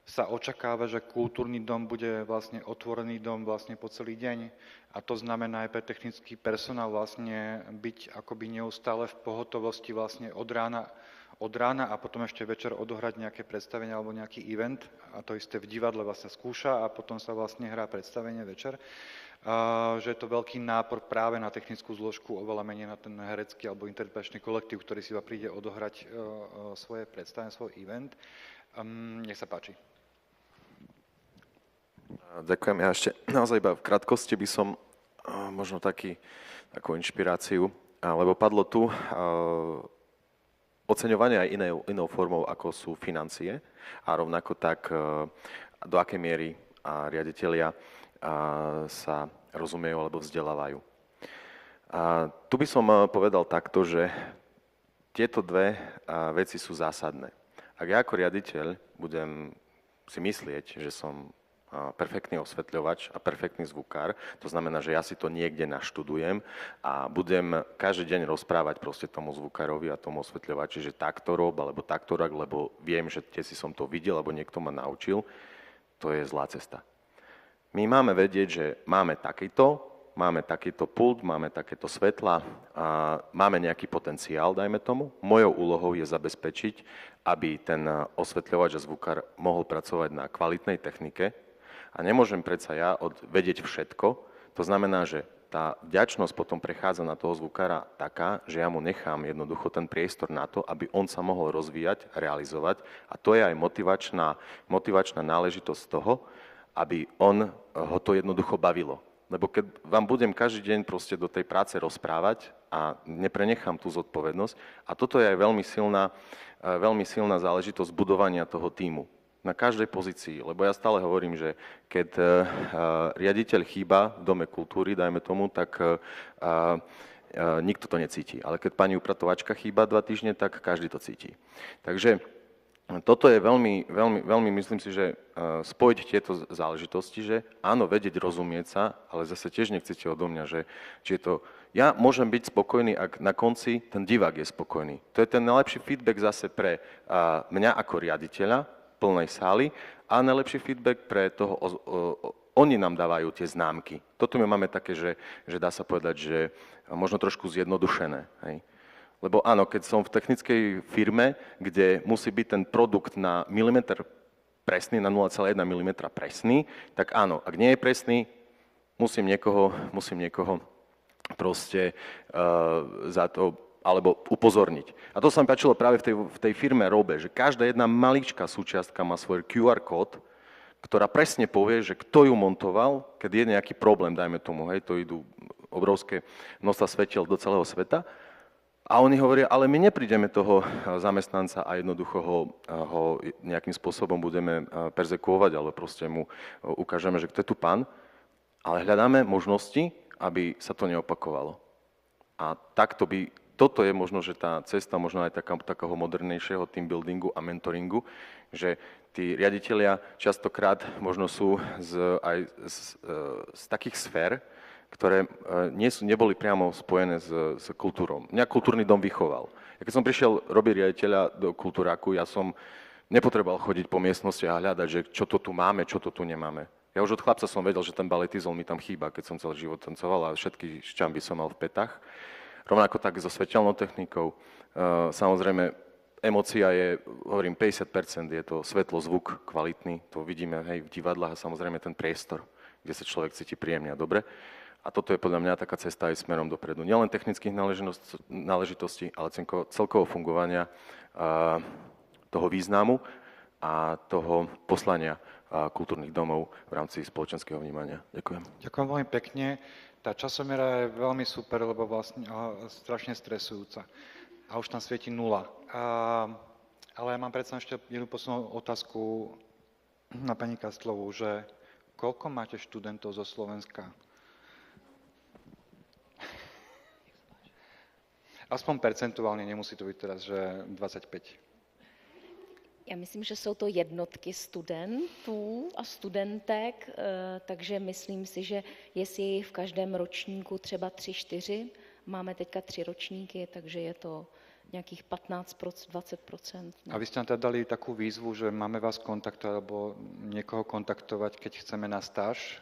sa očakáva, že kultúrny dom bude vlastne otvorený dom vlastne po celý deň. A to znamená aj pre technický personál vlastne byť akoby neustále v pohotovosti vlastne od rána a potom ešte večer odohrať nejaké predstavenie alebo nejaký event. A to isté v divadle vlastne skúša a potom sa vlastne hrá predstavenie večer. Že je to veľký nápor práve na technickú zložku, oveľa menej na ten herecký alebo interpretačný kolektív, ktorý si príde odohrať svoje predstavenie, svoj event. Nech sa páči. Ďakujem. Ja ešte naozaj iba v krátkosti by som možno takú inšpiráciu, lebo padlo tu oceňovanie aj inou formou, ako sú financie a rovnako tak, do akej miery riaditelia sa rozumejú alebo vzdelávajú. A tu by som povedal takto, že tieto dve veci sú zásadné. Ak ja ako riaditeľ budem si myslieť, že som perfektný osvetľovač a perfektný zvukár. To znamená, že ja si to niekde naštudujem a budem každý deň rozprávať proste tomu zvukárovi a tomu osvetľovači, že takto rob, alebo takto rak, lebo viem, že si som to videl, alebo niekto ma naučil. To je zlá cesta. My máme vedieť, že máme takýto pult, máme takéto svetla, a máme nejaký potenciál, dajme tomu. Mojou úlohou je zabezpečiť, aby ten osvetľovač a zvukár mohol pracovať na kvalitnej technike a nemôžem predsa ja vedieť všetko. To znamená, že tá vďačnosť potom prechádza na toho zvukára taká, že ja mu nechám jednoducho ten priestor na to, aby on sa mohol rozvíjať, realizovať a to je aj motivačná náležitosť toho, aby ho to jednoducho bavilo. Lebo keď vám budem každý deň proste do tej práce rozprávať a neprenechám tú zodpovednosť, a toto je aj veľmi silná záležitosť budovania toho tímu na každej pozícii. Lebo ja stále hovorím, že keď riaditeľ chýba v Dome kultúry, dajme tomu, tak nikto to necíti. Ale keď pani upratovačka chýba 2 týždne, tak každý to cíti. Takže toto je veľmi, myslím si, že spojiť tieto záležitosti, že áno, vedieť, rozumieť sa, ale zase tiež nechcete odo mňa, že či je to... Ja môžem byť spokojný, ak na konci ten divák je spokojný. To je ten najlepší feedback zase pre mňa ako riaditeľa plnej sály a najlepší feedback pre toho... Oni nám dávajú tie známky. Toto my máme také, že dá sa povedať, že možno trošku zjednodušené, hej. Lebo áno, keď som v technickej firme, kde musí byť ten produkt na milimeter presný, na 0,1 mm presný, tak áno, ak nie je presný, musím niekoho proste za to alebo upozorniť. A to sa mi páčilo práve v tej firme Robe, že každá jedna maličká súčiastka má svoj QR kód, ktorá presne povie, že kto ju montoval, keď je nejaký problém, dajme tomu, hej, to idú obrovské množstva svetiel do celého sveta. A oni hovoria, ale my neprídeme toho zamestnanca a jednoducho ho nejakým spôsobom budeme perzekuovať, ale proste mu ukážeme, že kto je tu pán, ale hľadáme možnosti, aby sa to neopakovalo. A toto je možno, že tá cesta možno aj takého modernejšieho team buildingu a mentoringu, že tí riaditelia častokrát možno sú aj z takých sfér, ktoré neboli priamo spojené s kultúrou. Mňa kultúrny dom vychoval. Ja keď som prišiel robiť riaditeľa do kultúráku, ja som nepotreboval chodiť po miestnosti a hľadať, že čo to tu máme, čo to tu nemáme. Ja už od chlapca som vedel, že ten baletizol mi tam chýba, keď som celý život tancoval a všetky šťamby som mal v petách. Rovnako tak so svetelnou technikou. Samozrejme, emócia je, hovorím, 50%, je to svetlo, zvuk kvalitný, to vidíme hej, v divadlách a samozrejme ten priestor, kde sa človek cíti príjemne a dobre. A toto je podľa mňa taká cesta aj smerom dopredu. Nielen technických náležitostí, ale celkovo fungovania toho významu a toho poslania kultúrnych domov v rámci spoločenského vnímania. Ďakujem. Ďakujem veľmi pekne. Tá časomera je veľmi super, lebo vlastne strašne stresujúca. A už tam svieti 0. Ale ja mám predsa ešte jednu poslednú otázku na pani Kastlovú, že koľko máte študentov zo Slovenska? Aspoň percentuálne, nemusí to byť teraz, že 25. Já myslím, že jsou to jednotky studentů a studentek, takže myslím si, že jestli je v každém ročníku třeba 3-4, máme teďka 3 ročníky, takže je to nějakých 15%, 20%. A vy ste nám teda dali takú výzvu, že máme vás kontaktovať alebo niekoho kontaktovať, keď chceme na stáž.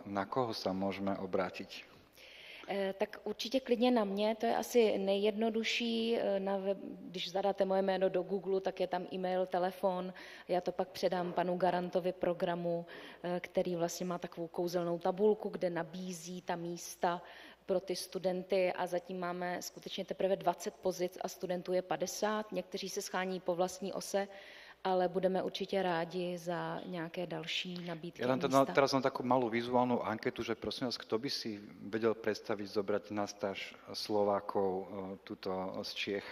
Na koho sa môžeme obrátiť? Tak určitě klidně na mě, to je asi nejjednodušší. Když zadáte moje jméno do Google, tak je tam e-mail, telefon. Já to pak předám panu garantovi programu, který vlastně má takovou kouzelnou tabulku, kde nabízí ta místa pro ty studenty a zatím máme skutečně teprve 20 pozic a studentů je 50. Někteří se schání po vlastní ose, ale budeme určite rádi za nejaké další nabídky. Ja teraz mám takú malú vizuálnu anketu, že prosím vás, kto by si vedel predstaviť zobrať na stáž Slovákov tuto z Čiech?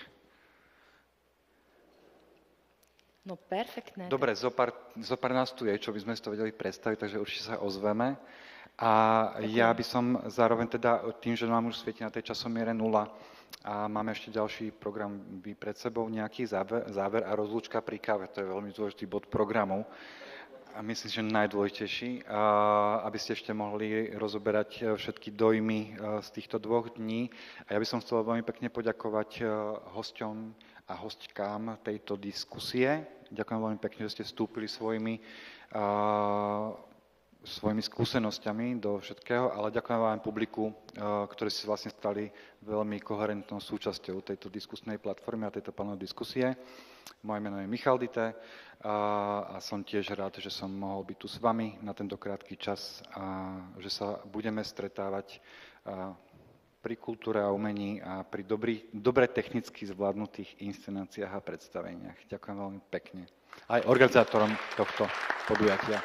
No perfektné. Dobre, zopár nás tu je, čo by sme si to vedeli predstaviť, takže určite sa ozveme. A ja by som zároveň teda tým, že nám už svieti na tej časomiere 0 a máme ešte ďalší program pred sebou, nejaký záver a rozlúčka pri káve, to je veľmi dôležitý bod programu. a myslím, že najdôležitejší, aby ste ešte mohli rozoberať všetky dojmy z týchto 2 dní. A ja by som chcel veľmi pekne poďakovať hosťom a hostkám tejto diskusie. Ďakujem veľmi pekne, že ste vstúpili svojimi skúsenosťami do všetkého, ale ďakujem vám publiku, ktorí si vlastne stali veľmi koherentnou súčasťou tejto diskusnej platformy a tejto panelovej diskusie. Moje meno je Michal Dite a som tiež rád, že som mohol byť tu s vami na tento krátky čas a že sa budeme stretávať pri kultúre a umení a pri dobre technicky zvládnutých inscenáciách a predstaveniach. Ďakujem veľmi pekne. Aj organizátorom tohto podujatia.